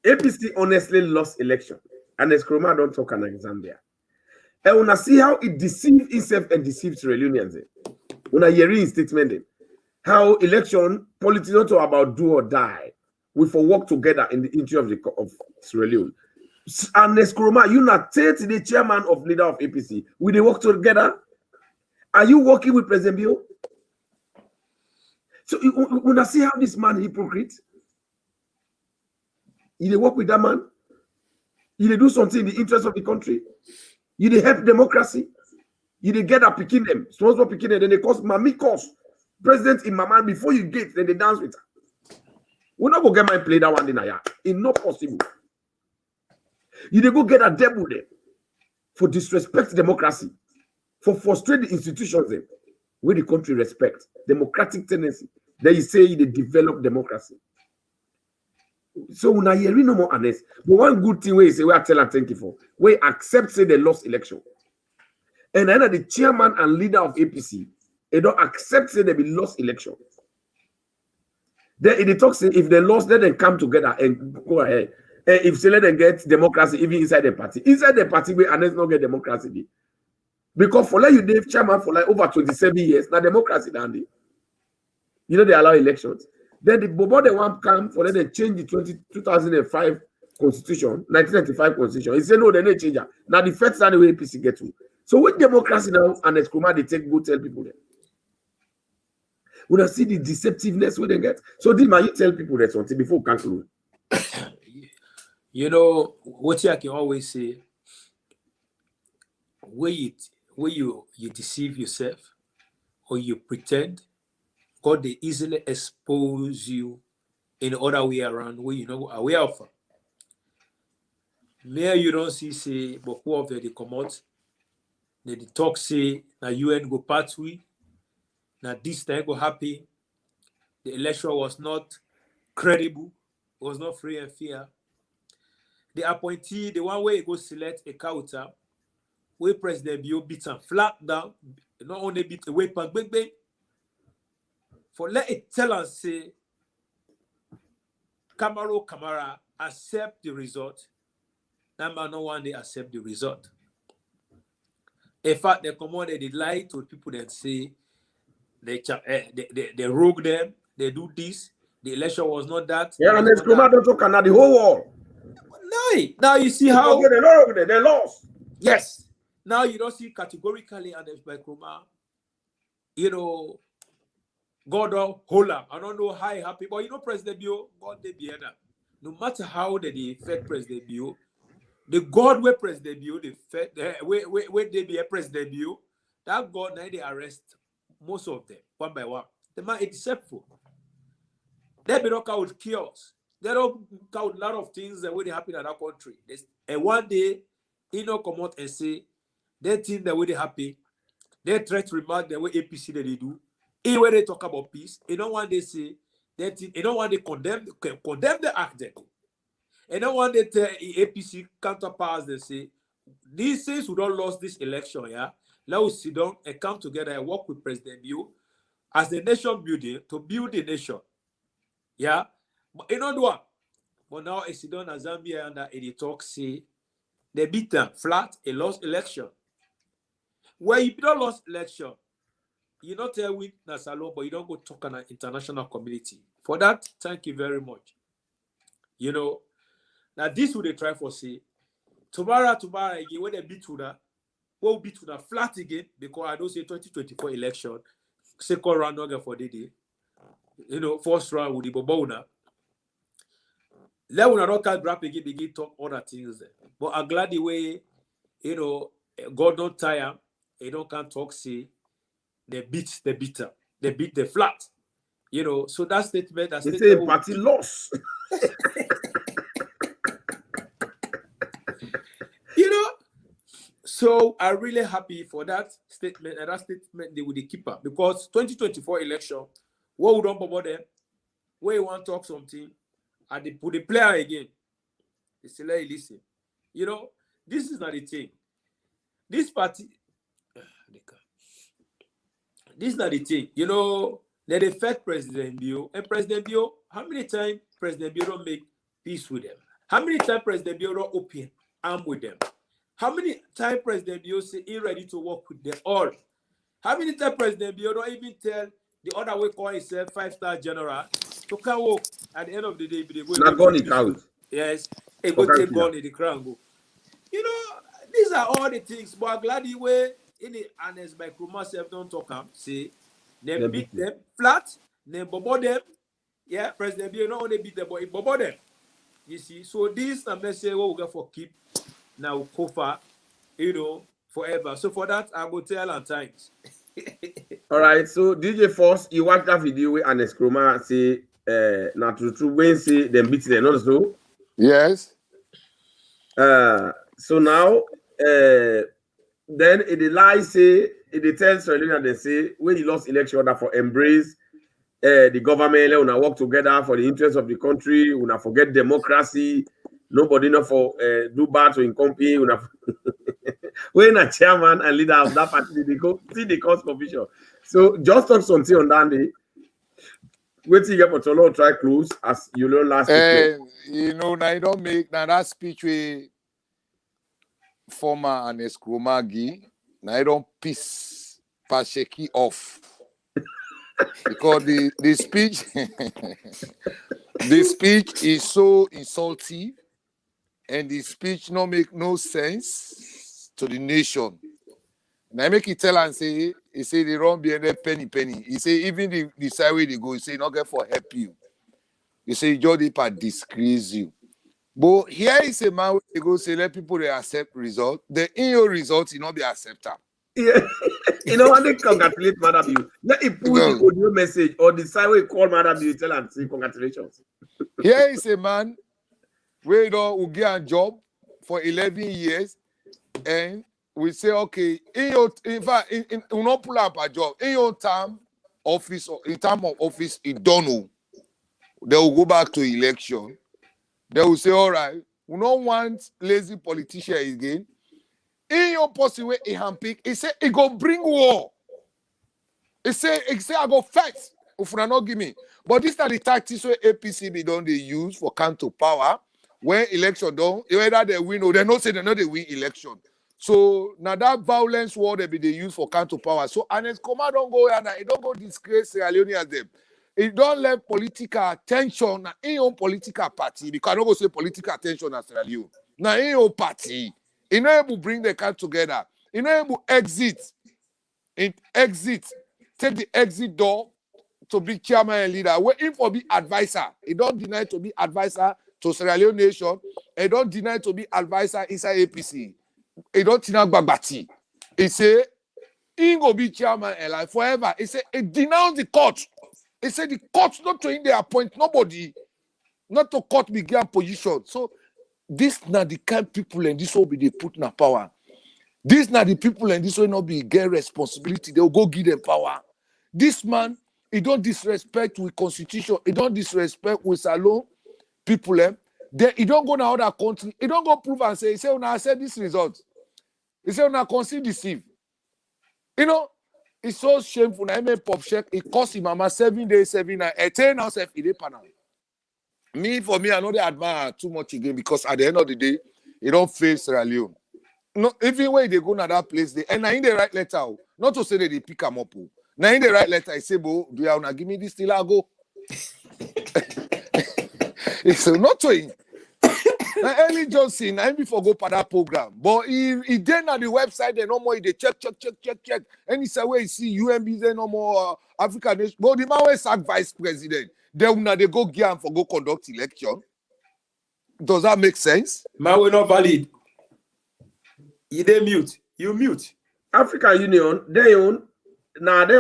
APC honestly lost election. Ernest Kamara don't talk an Zambia. And una see how it deceived itself and deceived Sierra Leoneans. Una read statement how election politics not about do or die. We for work together in the interest of Sierra Leone. And Nkrumah, you not the chairman of leader of APC. Will they work together? Are you working with President Bio? So you wanna see how this man hypocrite? You they work with that man? You they do something in the interest of the country? You they help democracy? You they get a picking them, small picking them, then they cause Mami cause president in Mama before you get, then they dance with her. We're not going to get my play that one in a year. It's not possible. You dey go get a devil there for disrespect democracy, for frustrate the institutions there, where the country respect democratic tendency. Then you say they develop democracy. So when I hear no more honest, but one good thing where you say we are tell and thank you for, we accept say they lost election, and then the chairman and leader of APC, they don't accept say they be lost election. Then it talks if they lost, let them come together and go ahead. And if they let them get democracy, even inside the party, we and not get democracy. Because for like you Dave chairman for like over 27 years, now democracy dandy. You know they allow elections. Then the Bobo they want come for let them change the 2005 constitution, 1995 constitution. He said no, they need change that. Now the first time the way APC get to. So with democracy now and Nkrumah they take go tell people there. When I see the deceptiveness where they get. So Deemaa, you tell people that something before we conclude. You know, what I can always say, where you deceive yourself or you pretend, God they easily expose you in the other way around where you know aware of. There you don't see but who of they come out, they talk say na UN go pathway, now this time go happy. The election was not credible, was not free and fair. The appointee, the one way go select a counter, where President Bio beat and flat down, not only beat away pan big, for let it tell us say Kamara accept the result. That man no one they accept the result. In fact, they come on, they lie to people that say they rogue them, they do this, the election was not that. Yeah, and Nkrumah don't talk about the whole world. No, now you see how they lost. yes. Now you don't see categorically and by Nkrumah, you know, God don't hold up. I don't know how happy, but you know, President Bio, God they be that. No matter how they affect President Bio, the God where President Bio they where they be a President Bio, that God now they arrest most of them one by one. The man is deceitful. They be not count chaos. They don't count a lot of things that will happen in that country. And one day, he don't come out and say they think that way they happy. They try to remark the way APC that they do. Even when they talk about peace, they don't want they say that they don't want they condemn the act. And don't want they tell APC counterparts they say these things we don't lose this election, yeah. Let us sit down and come together and work with President Bio as the nation building to build the nation. Yeah. But you know what? But now it's done as Zambia and they talk say they beat them flat, a lost election. Where you don't lost election, you not tell with Nasalo, but you don't go talk on an international community. For that, thank you very much. You know, now this would they try for say tomorrow again when they beat to that, we'll beat to that flat again because I don't say 2024 election, second round again for the day. You know, first round with the Bobona. Let one not grab again, begin talk other things there. But I'm glad the way, you know, God don't tire, he don't can talk, say, they beat the bitter, they beat the flat. You know, so that statement, They say party loss. You know, so I'm really happy for that statement, and that statement they will keep up because 2024 election, what we don't bother them, where you want to talk something, and they put the player again. They say, let you listen. You know, this is not the thing. This party, this is not the thing. You know, they affect President Bio. And President Bio, how many times President Bio don't make peace with them? How many times President Bio don't open arm with them? How many times President Bio say he ready to work with them all? How many times President Bio don't even tell the other way call himself 5-star general to come work at the end of the day? They go Not gone it out. yes, they go take gun in the crown go. You know, these are all the things. But I'm glad the way in the honest by Nkrumah self don't talk them. Say they beat them flat, they bobo them. Yeah, President Bio not only beat them, but he bobo them. You see, so this I'm message what we got for keep now Kofa, you know, forever. So for that, I will tell and thanks. All right, so DJ Force, you watch that video with Nkrumah say not true when say them beat them, not so. Yes. So now then it lie say it tells Australia they say when you lost election order for embrace the government, una work together for the interest of the country, una forget democracy, nobody know for do bad to company, una when a chairman and leader of that party they go see the cause confusion. So just talk something on that day. Wait till you get for Tolo try close as you learn last week. You know, now you don't make now that speech with former and Nkrumah gi, now you don't piss Pasheki off. Because the speech the speech is so insulting and the speech no make no sense to the nation. Now make it tell and say, he say they run behind the penny. He say even the side way they go, he say not get for help you. He say just dey for disgrace you. But here is a man where they go say let people they accept result. The in your result, it not be accepted. Yeah. You know, when they congratulate Madam you, let it put the audio message or the side way call Madam you tell and say congratulations. Here is a man where will get a job for 11 years and we say, okay, in fact, we not pull up a job. In your term office, or in term of office, it don't know. They will go back to election. They will say, all right, we don't want lazy politician again. In your possible way, he handpick, he say, he go bring war. He say, I go fight. If you not give me. But these are the tactics where APCB don't they use for come to power. When election done, whether they win or they not say they know they win election. So now that violence war they use for come to power. So and Kamara don't go and it don't go disgrace Sierra Leoneans them. It don't let political attention in your political party because I don't go say political attention as Sierra Leone. Now in your party, you know able to bring the country together. You know able to exit. Take the exit door to be chairman and leader. Waiting for be advisor. He don't deny to be advisor to Sierra Leone nation. He don't deny to be advisor inside APC. He don't deny Babati. He say he go be chairman and like forever. He say he denounce the court. He said the court not to in they appoint nobody, not to court be given position. So this not the kind of people and this will be they put in power. These not the people and this will not be get responsibility. They will go give them power. This man, he don't disrespect with constitution. He don't disrespect with Salon people. He don't go to other country. He don't go prove and say, he say, when I said this result. He say, when I conceive deceive. You know, it's so shameful. I made pop check. It cost him mama 7 days, 7 nights. I tell now, self, it panel. For me, I know they admire too much again because at the end of the day, he don't face Sierra Leone. No, even when they go to that place, and now in the right letter, not to say that they pick them up. Now in the right letter, I say, "Bo, do you want to give me this till I go?" It's not to him. Now early Johnson, I before go for that program, but he then on the website, they no more. They check, and he say where you see UMB, they no more African nation. But the man was sack vice president. Then now they go gear for go conduct election. Does that make sense? Man, we're not valid. You dey mute. You mute. African Union, they own now they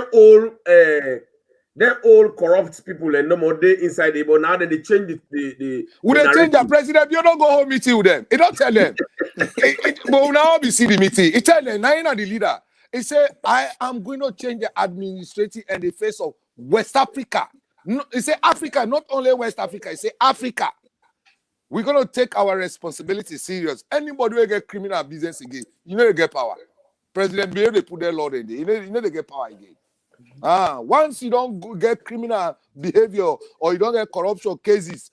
all corrupt people and no more they inside it, but now they change the Would they change the president? You don't go home meeting with them. He don't tell them. But now we see the meeting. He tell them, now you're not the leader. He say, I am going to change the administrative and the face of West Africa. No, he say Africa, not only West Africa. He say Africa. We're going to take our responsibility serious. Anybody will get criminal business again, you know they get power. President P.R.O, they put their law in there. You know they get power again. Once you don't get criminal behavior or you don't get corruption cases,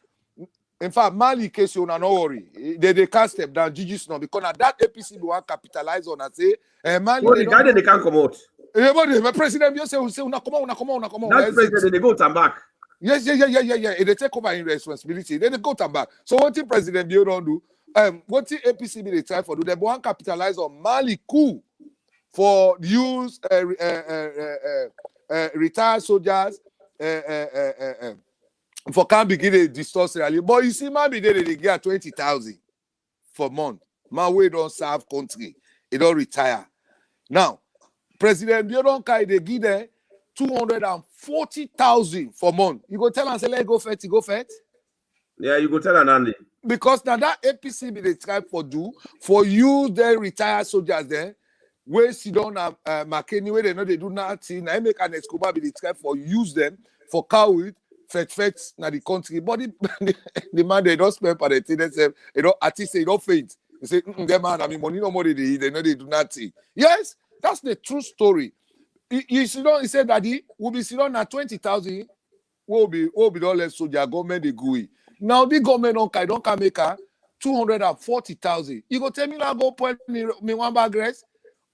in fact, Mali case, you not worry. They can't step down. Gigi's not because now that APC will capitalize on and say, Mali. Well, the guy that they can't come out. My president, you say, come on. That president, they go turn back. Yes. They take over in responsibility. Then they go turn back. So what the president P.R.O don't do? What the APC they try for do? They want capitalize on Mali coup for use retired soldiers for can't begin to distort Sierra Leone. But you see, man, they get 20,000 for month. Man, we don't serve country. He don't retire. Now, President P.R.O they give them 240,000 for month. You go tell and say, let go fet, you go fet. Yeah, you go tell an Andy. Because now that APC they try for do for you, the retired soldiers there. Where sit down McKinney, where they know they do nothing. I make an Escobar be the try for use them for cow fet na the country. But the man they don't spend for the thing themselves. They don't artists they don't faint. They say, them man, I mean money no more they know they do nothing. Yes, that's the true story. You sit down, he said that he will be sit down at 20,000. Will be don't let soldier government they go. Now the government don't can make her 240,000. You go tell me now go point me one bag rest.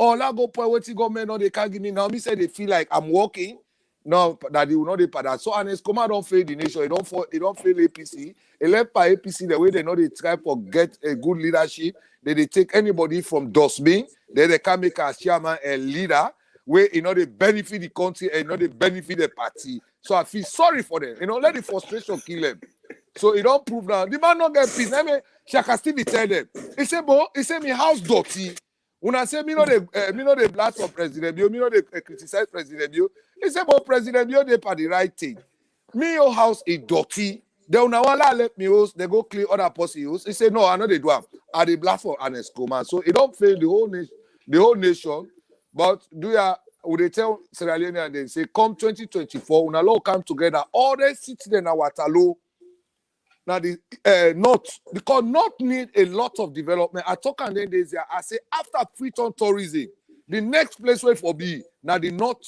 Or I go point what the government no they can't give me now. Me say they feel like I'm working. No, that he will not be part that. So Ernest Kamara don't fail the nation. He don't fail APC. Elect by APC the way they know they try to get a good leadership. They take anybody from dustbin. Then they can make a chairman a leader where they benefit the country and they benefit the party. So I feel sorry for them. Let the frustration kill them. So he don't prove now. The man not get peace. Let me Shaka still tell them. He say me house dirty. When I say me know the blast for President Bio, me know they criticize President Bio. He said, but President Bio they for the right thing. Me your house is dirty. They una wala let me host. They go clean other pussy house. He said, no, I know they do. I the blast for Ernest Kamara. So it don't fail the whole nation. But would they tell Sierra Leone and they say, come 2024, una all come together. All they sit there na Waterloo. Now the North, because North need a lot of development. I talk and then days I say after Freetown tourism, the next place where for be now the North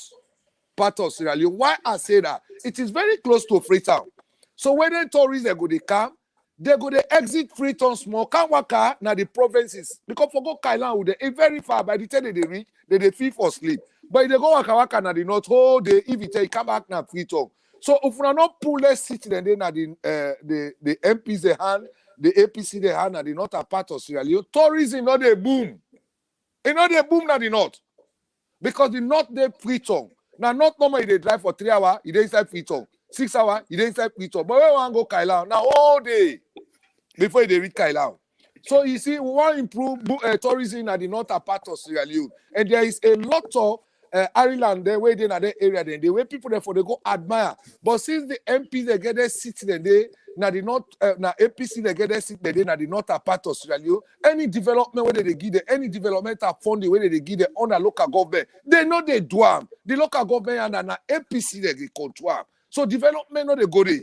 part of Sierra Leone. Why I say that? It is very close to Freetown. So when the tourists they come, they go they exit Freetown small, can't work now the provinces. Because for go Kailan, it's very far. By the time they reach, they feel for sleep. But if they go waka now the North whole day, if you come back now Freetown. So if we are not pull less city then the MPs they hand, the APC they hand, and the North are part of Sierra Leone. Tourism not a boom. It's not a boom now the North. Because the North they Freetown. Now not normally they drive for 3 hours, you dey inside Freetown. 6 hours, you dey inside Freetown. But when we want to go Kailan, now all day before they reach Kailan. So you see, we want to improve tourism at the North are part of Sierra Leone. And there is a lot of Ireland there where they in that area then the way people therefore they go admire. But since the MPs they get their seat then they now the North now APC they get their seat then now the North are part of Sierra Leone. Any development where they give them, any developmental funding where they give them on the local government, they know they do them. The local government and APC they control. So development no they go there.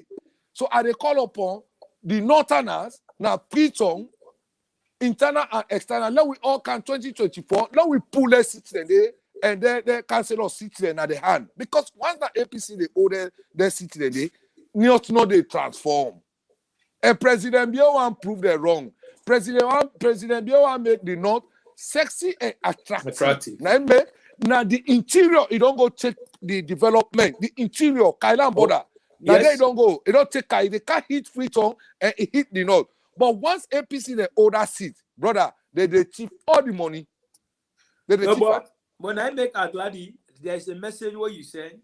So I they call upon the Northerners now Freetown, internal and external. Now we all can 2024. Now we pull their seats then they. And the councillor sits there at the hand. Because once the APC they hold their seat there, they not they transform. And President Bio want prove them wrong. President Bio want make the North sexy and attractive. Now the interior, you don't go check the development. The interior, Kailan border. Now yes. They don't go. They don't take Kai. They can't hit Freetown and it hit the North. But once APC they hold that seat, brother, they chief all the money. When I make Agladi, there's a message where you send,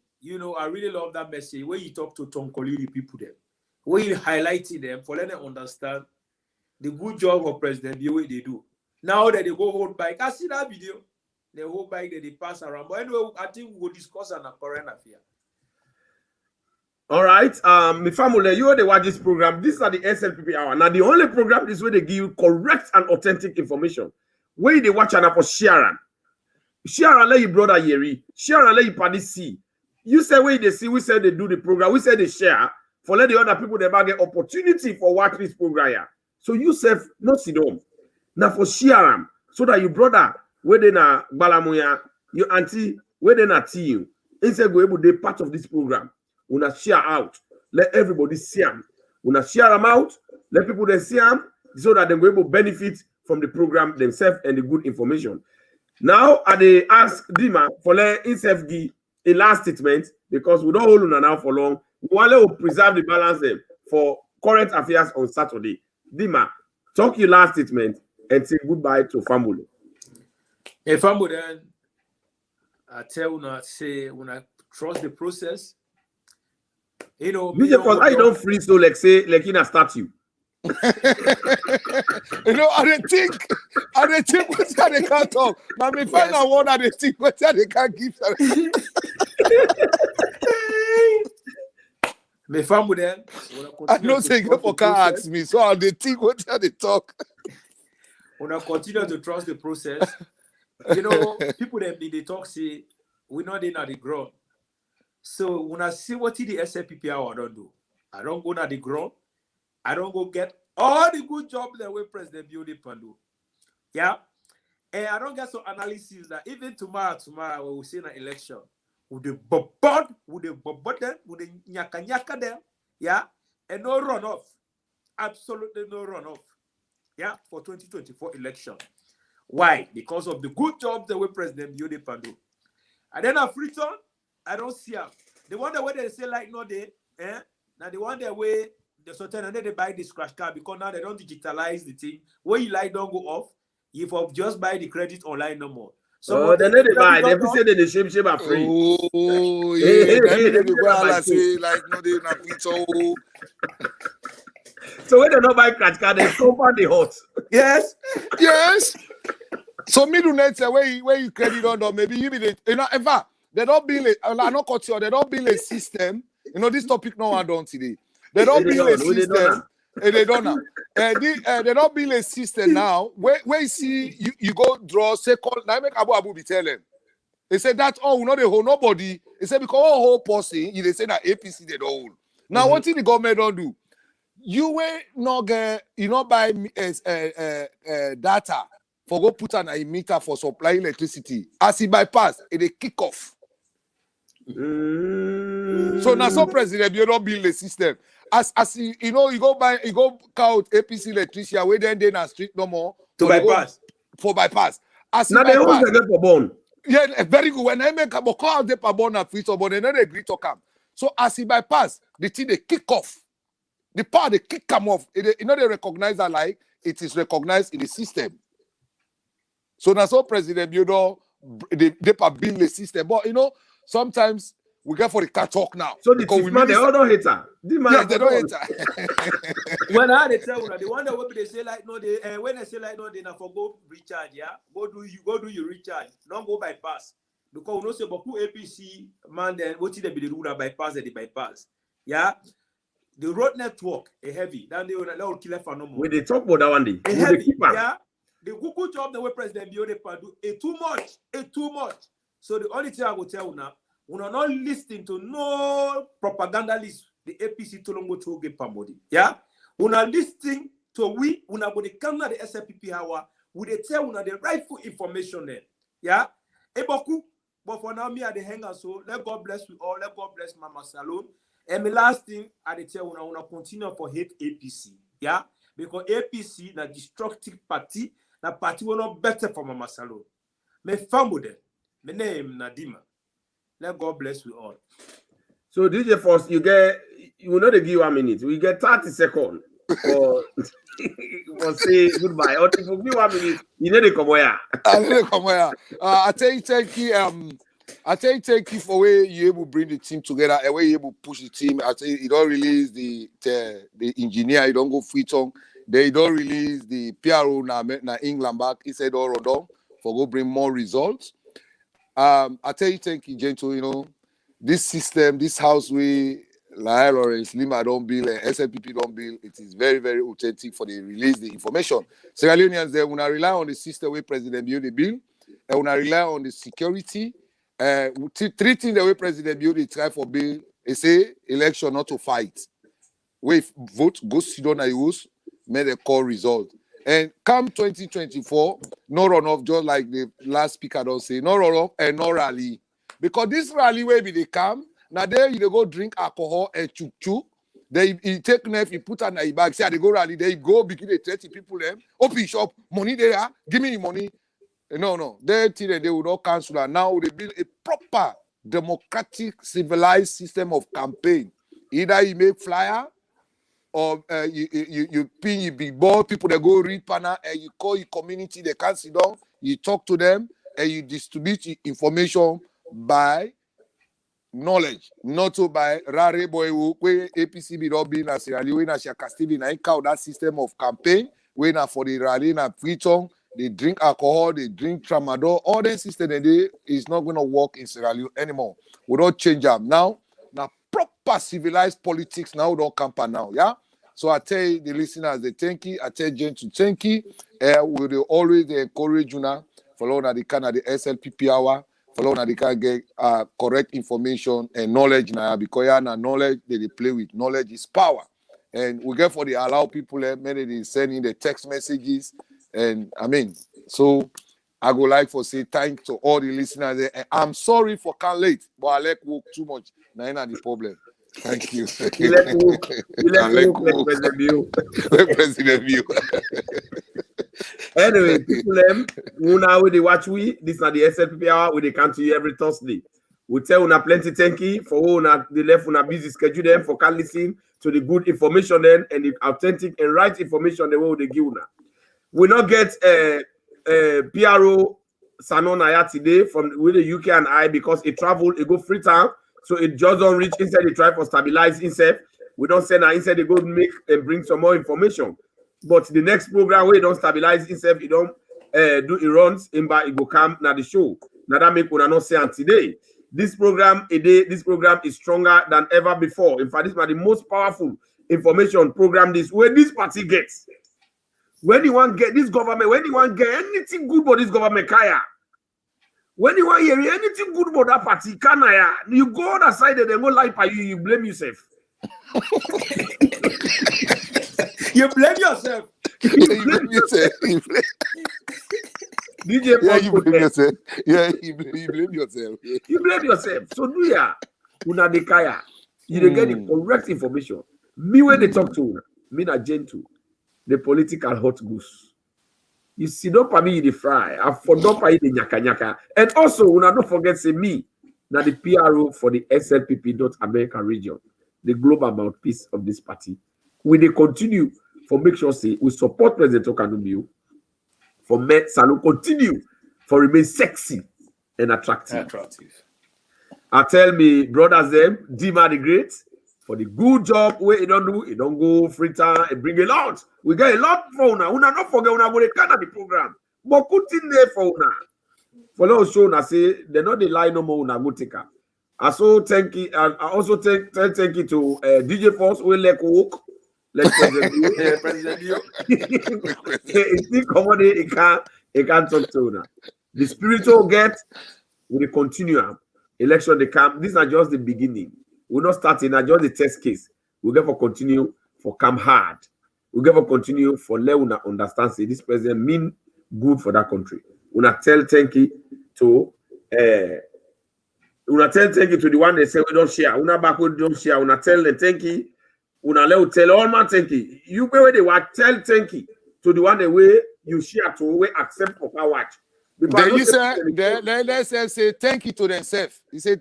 I really love that message where you talk to Tom Collier people there, where you highlighting them for letting them understand the good job of President the way they do. Now that they go hold bike, I see that video, they hold bike that they pass around. But anyway, I think we'll discuss on a current affair. All right, my family, you already watch this program. These are the SLPP hour. Now the only program is where they give you correct and authentic information. Where they watch and for sharing. Share and let your brother Yeri. Share and let your party see. You say where they see, we say they do the program. We say they share for let the other people they get opportunity for watch this program here. So you say not sit down. Now for share them so that your brother where they na balamuya, your auntie where they na tea you. Instead go able to be part of this program. Una share out. Let everybody see them. Una share them out. Let people they see them so that they go able to benefit from the program themselves and the good information. Now, I ask Deemaa for himself give a last statement because we don't hold on now for long. We want to preserve the balance for current affairs on Saturday. Deemaa, talk your last statement and say goodbye to family. Hey, family, then I tell you, say when I trust the process, I don't freeze so like in a statue. I don't think what they can't talk. Now me find out one that they think what they can't give. My family then. I know say you for can't ask me, so they think what they talk. When I continue to trust the process, people that they talk say we not in at the ground. So when I see what the SLPP I don't do, I don't go to the ground. I don't go get all the good jobs that we President Bio can do. Yeah. And I don't get some analysis that even tomorrow we will see an election. With the bombard, with the nyaka them. Yeah. And no runoff. Absolutely no runoff. Yeah. For 2024 election. Why? Because of the good job that we President Bio can do. And then at Freetown, I don't see him. the one that where they say like no they, now the one that way the certain and then they buy this crash card because now they don't digitalize the thing. Where you like don't go off, if of just buy the credit online no more. So they need to buy. They say the shame are free. Oh yeah, then they go all say like no they na feature. So when they don't buy crash card, they cover the hot. Yes. Yes. So middle net where you credit on or maybe you be the in fact they don't build a not cut you, they don't build a system. You know this topic no one done today. They don't build a system. They don't know. They don't build a system now. Where you see you go draw second. Now make Abu be telling. They say that not the whole nobody. They say because all whole person. They say that APC they don't hold. Now what did the government don't do? You will not get buy data for go put an emitter for supply electricity. As he bypass, they kick off. So now some president you don't build a system. As you go count APC electricity where then na street no more to bypass for bypass. As now they hold the for bond. Yeah, very good. When I make a call the for bond at free but they don't agree to come. So as he bypass, the thing they kick off. The power they kick them off. They recognize that like it is recognized in the system. So now so president they build the system. But sometimes we get for the cat talk now. So the man, they all don't hate her. Yes, they don't hate her. When I tell you, the one that will they say like no, they when they say like no, they not for go recharge, yeah. Go do you recharge, don't go bypass. Because we know say beaucoup APC man then what they be the rule bypass they bypass. Yeah. The road network is heavy. Then they will kill it for no more. When they talk about that one day, heavy, yeah. The Google job the way President Biode do it too much. So the only thing I will tell you now, we are not listening to no propaganda list. The APC Tolongo to get pambodi. Yeah, we are listening to we are going to come to the SLPP hour. We they tell we the rightful information there. Yeah, Eboku. But for now, me at the hanger. So let God bless you all. Let God bless Mama Salon. And the last thing I tell you, we continue for hate APC. Yeah, because APC na destructive party. Na party will not better for Mama Salon. Me family, my name na Deemaa. Let God bless you all. So DJ Force, you will not give 1 minute. We get 30 seconds for say goodbye. Or if you give 1 minute, you need to come here. I need to come here. I tell you, thank you for where you able to bring the team together and where you able to push the team. I tell you, you don't release the engineer, you don't go free tongue. They don't release the P.R.O. na England back. He said all done for go bring more results. I tell you, thank you, gentle. This system, this house we Lawrence Lima don't build and SLPP don't build. It is very, very authentic for the release the information. Sierra Leoneans they will rely on the system where President build the bill, and will rely on the security. Three things the way President build the try for bill. They say election not to fight. We vote go sit down and use made a call result. And come 2024, no runoff, just like the last speaker don't say, no runoff and no rally. Because this rally where they come, now there you go drink alcohol and chuk. They take knife, you put on a bag, say they go rally, they go begin to 30 people them, open shop, money there, give me the money. No. They would all cancel that. Now they build a proper democratic, civilized system of campaign. Either you make flyer, or you pin your big board, people that go read panel, and you call your community, they can't sit down, you talk to them, and you distribute information by knowledge, not to by rare boy where APC be not being as Sierra Leone as Castivi na count that system of campaign, where now for the rally na free tongue, they drink alcohol, they drink tramadol, all that system they is not going to work in Sierra Leone anymore. We don't change them now. Now proper civilized politics now don't camp now, yeah. So I tell the listeners, they thank you. I tell Jen to thank you. We will always encourage you now. Follow na the kind of the SLPP hour. Follow na the can get correct information and knowledge now because na knowledge they play with. Knowledge is power, and we get for the allow people many they send in the text messages, and so I go like for say thank to all the listeners. And I'm sorry for can't late, but I like work too much. Now ain't the problem. Thank you. President View. Anyway, people now with the watch we. This is the SLPP hour. We they come to you every Thursday. We tell una plenty thank you for una the left una busy schedule them for can listen to the good information then and the authentic and right information the way they give una. We not get P.R.O. Sannoh today from with the UK&I because it traveled, it go free time, so it just don't reach inside the try for stabilize itself. We don't send her inside they go make and bring some more information. But the next program where it don't stabilize itself, it don't do it runs in by it go come now the show. Now that make una not say on today. This program is stronger than ever before. In fact, this is the most powerful information program this where this party gets. When you want get this government, when you want get anything good about this government, kaya. When you want hear anything good about that party, kanaya, you go on the side and they go lie by you blame yourself. You blame yourself. You blame yourself. DJ Yeah, you blame yourself. Yeah, you blame yourself. You blame yourself. So do ya. Una de kaya. You dey get the correct information. Me when they talk to una, me na gentle. The political hot goose. You see, don't pay me the fry. I don't pay the nyaka nyaka. And also, una don't forget say me. Now the P.R.O. for the SLPP North America region, the global mouthpiece of this party. We they continue for make sure say we support President Okanumio. For men, Sannoh continue for remain sexy and attractive. I tell me brothers them, Deemaa the Great, for the good job where you don't do, you don't go free time and bring a lot. We get a lot for una. Una not forget una go to the program, but put in there for una. For those show una say they not the lie no more una go take her. I also thank you. I also thank you to DJ Force we let work. Let's President you. It's still commodity. It can't talk to una. The spiritual get will continue. Election they come. These are just the beginning. We're not starting. Not just the test case. We'll get for continue for come hard. We'll get for continue for let una understand. Say this president mean good for that country. Una tell thank you to una tell thank you to the one they say we don't share. Una back we don't share. Una tell them thank you. Una let tell all man thank you. You pay where they want tell thank you to the one the way you share to we accept for our watch. Then you say let's say thank you to themselves. You say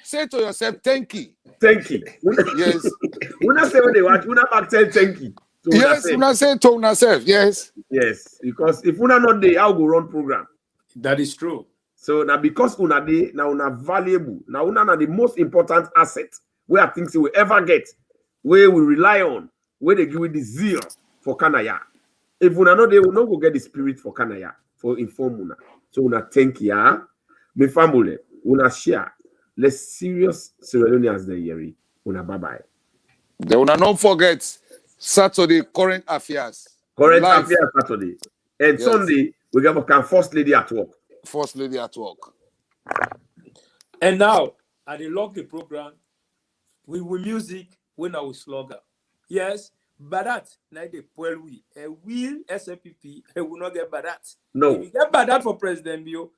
say to yourself thank you. Thank you. Yes. Una say what they want. Una back tell thank you. Yes, una say to yourself. Yes. Yes, because if una not there, I'll go run program. That is true. So now because una there, now una valuable. Now una na the most important asset where I think we ever get, where we rely on, where they give you the zeal for Kanaya. If una not there, we not go get the spirit for Kanaya for inform una. So una thank ya, me family, una share. Let's serious Sierra Leoneans the year. Una bye bye. They will not forget Saturday current affairs. Current Live. affairs Saturday. And Yes. Sunday, we got a first lady at work. First lady at work. And now, I dey log the program with music when I was slugger. Yes, but that now they pull we. A will SLPP, I will not get badat. No. If you get badat for President Bio,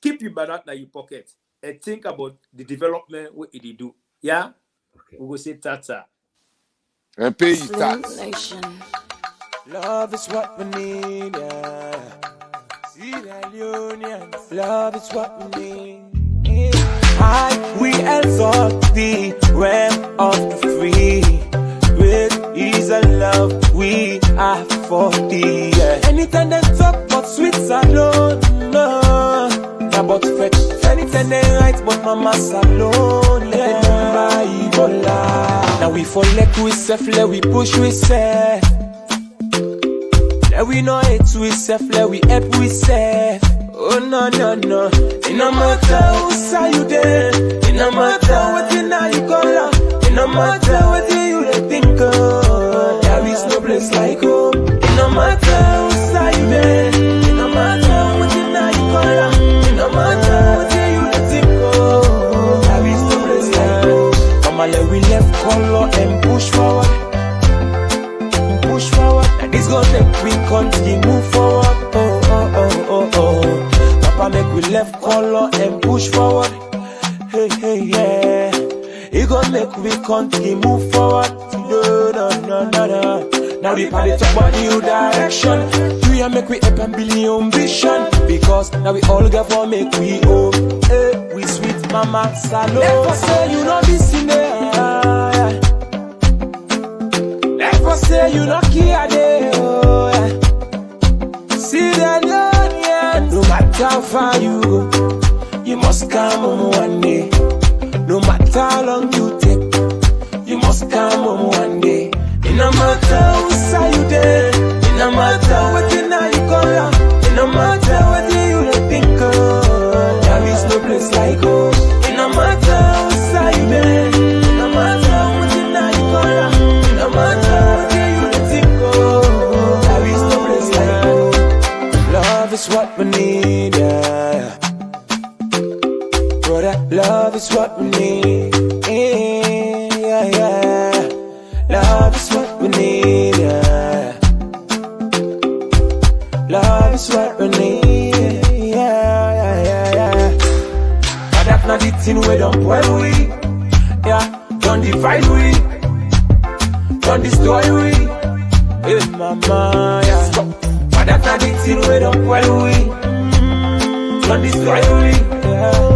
keep your badat in your pocket and think about the development what it do. Yeah? Okay. We will say tata. And pay you tax. Love is what we need, yeah. Sierra Leoneans, love is what we need. I will exalt the realm of the free. Great is a love we have for thee. Yeah. Anytime they talk about Switzerland, no. About fetch, anytime they write about Mama Salon, yeah. Now we fall like we self, let we push we self. Let we know it we self, let we help we self. Oh no no no, it no matter who say you there, it no matter what you know you call up, it no matter what you think of. There is no place like home. It no matter who say you there, it no matter what you know you call up, it no matter what you think of. There is no place like home. Come on, let we left color and push forward. Push forward, and it's gonna make we continue move forward. Oh oh oh oh oh. Papa make we left color and push forward. Hey hey yeah. It gonna make we continue move forward. No no no no no. Now the party talk about new direction. We make we up and build new ambition. Because now we all get for make we home. Hey, we Mama Sannoh. Never say you not listen there. Never say you not care there. See that no matter how far you go, you must come home one day. No matter how long you take, you must come home one day. It no matter who say you there, it no matter what you know you call. No matter what you think of, there is no place like home. It no matter who say you there, no matter what you know you call. No matter what you think of, there is no place like home. Love is what we need, yeah. Brother, love is what we need, yeah, yeah. Love is what we need, yeah. Love is what we need, yeah. But that's not the thing we don't boil we, yeah. Don't divide we, don't destroy we, hey mama, yeah. But that's not the thing we don't boil we, don't destroy we, yeah.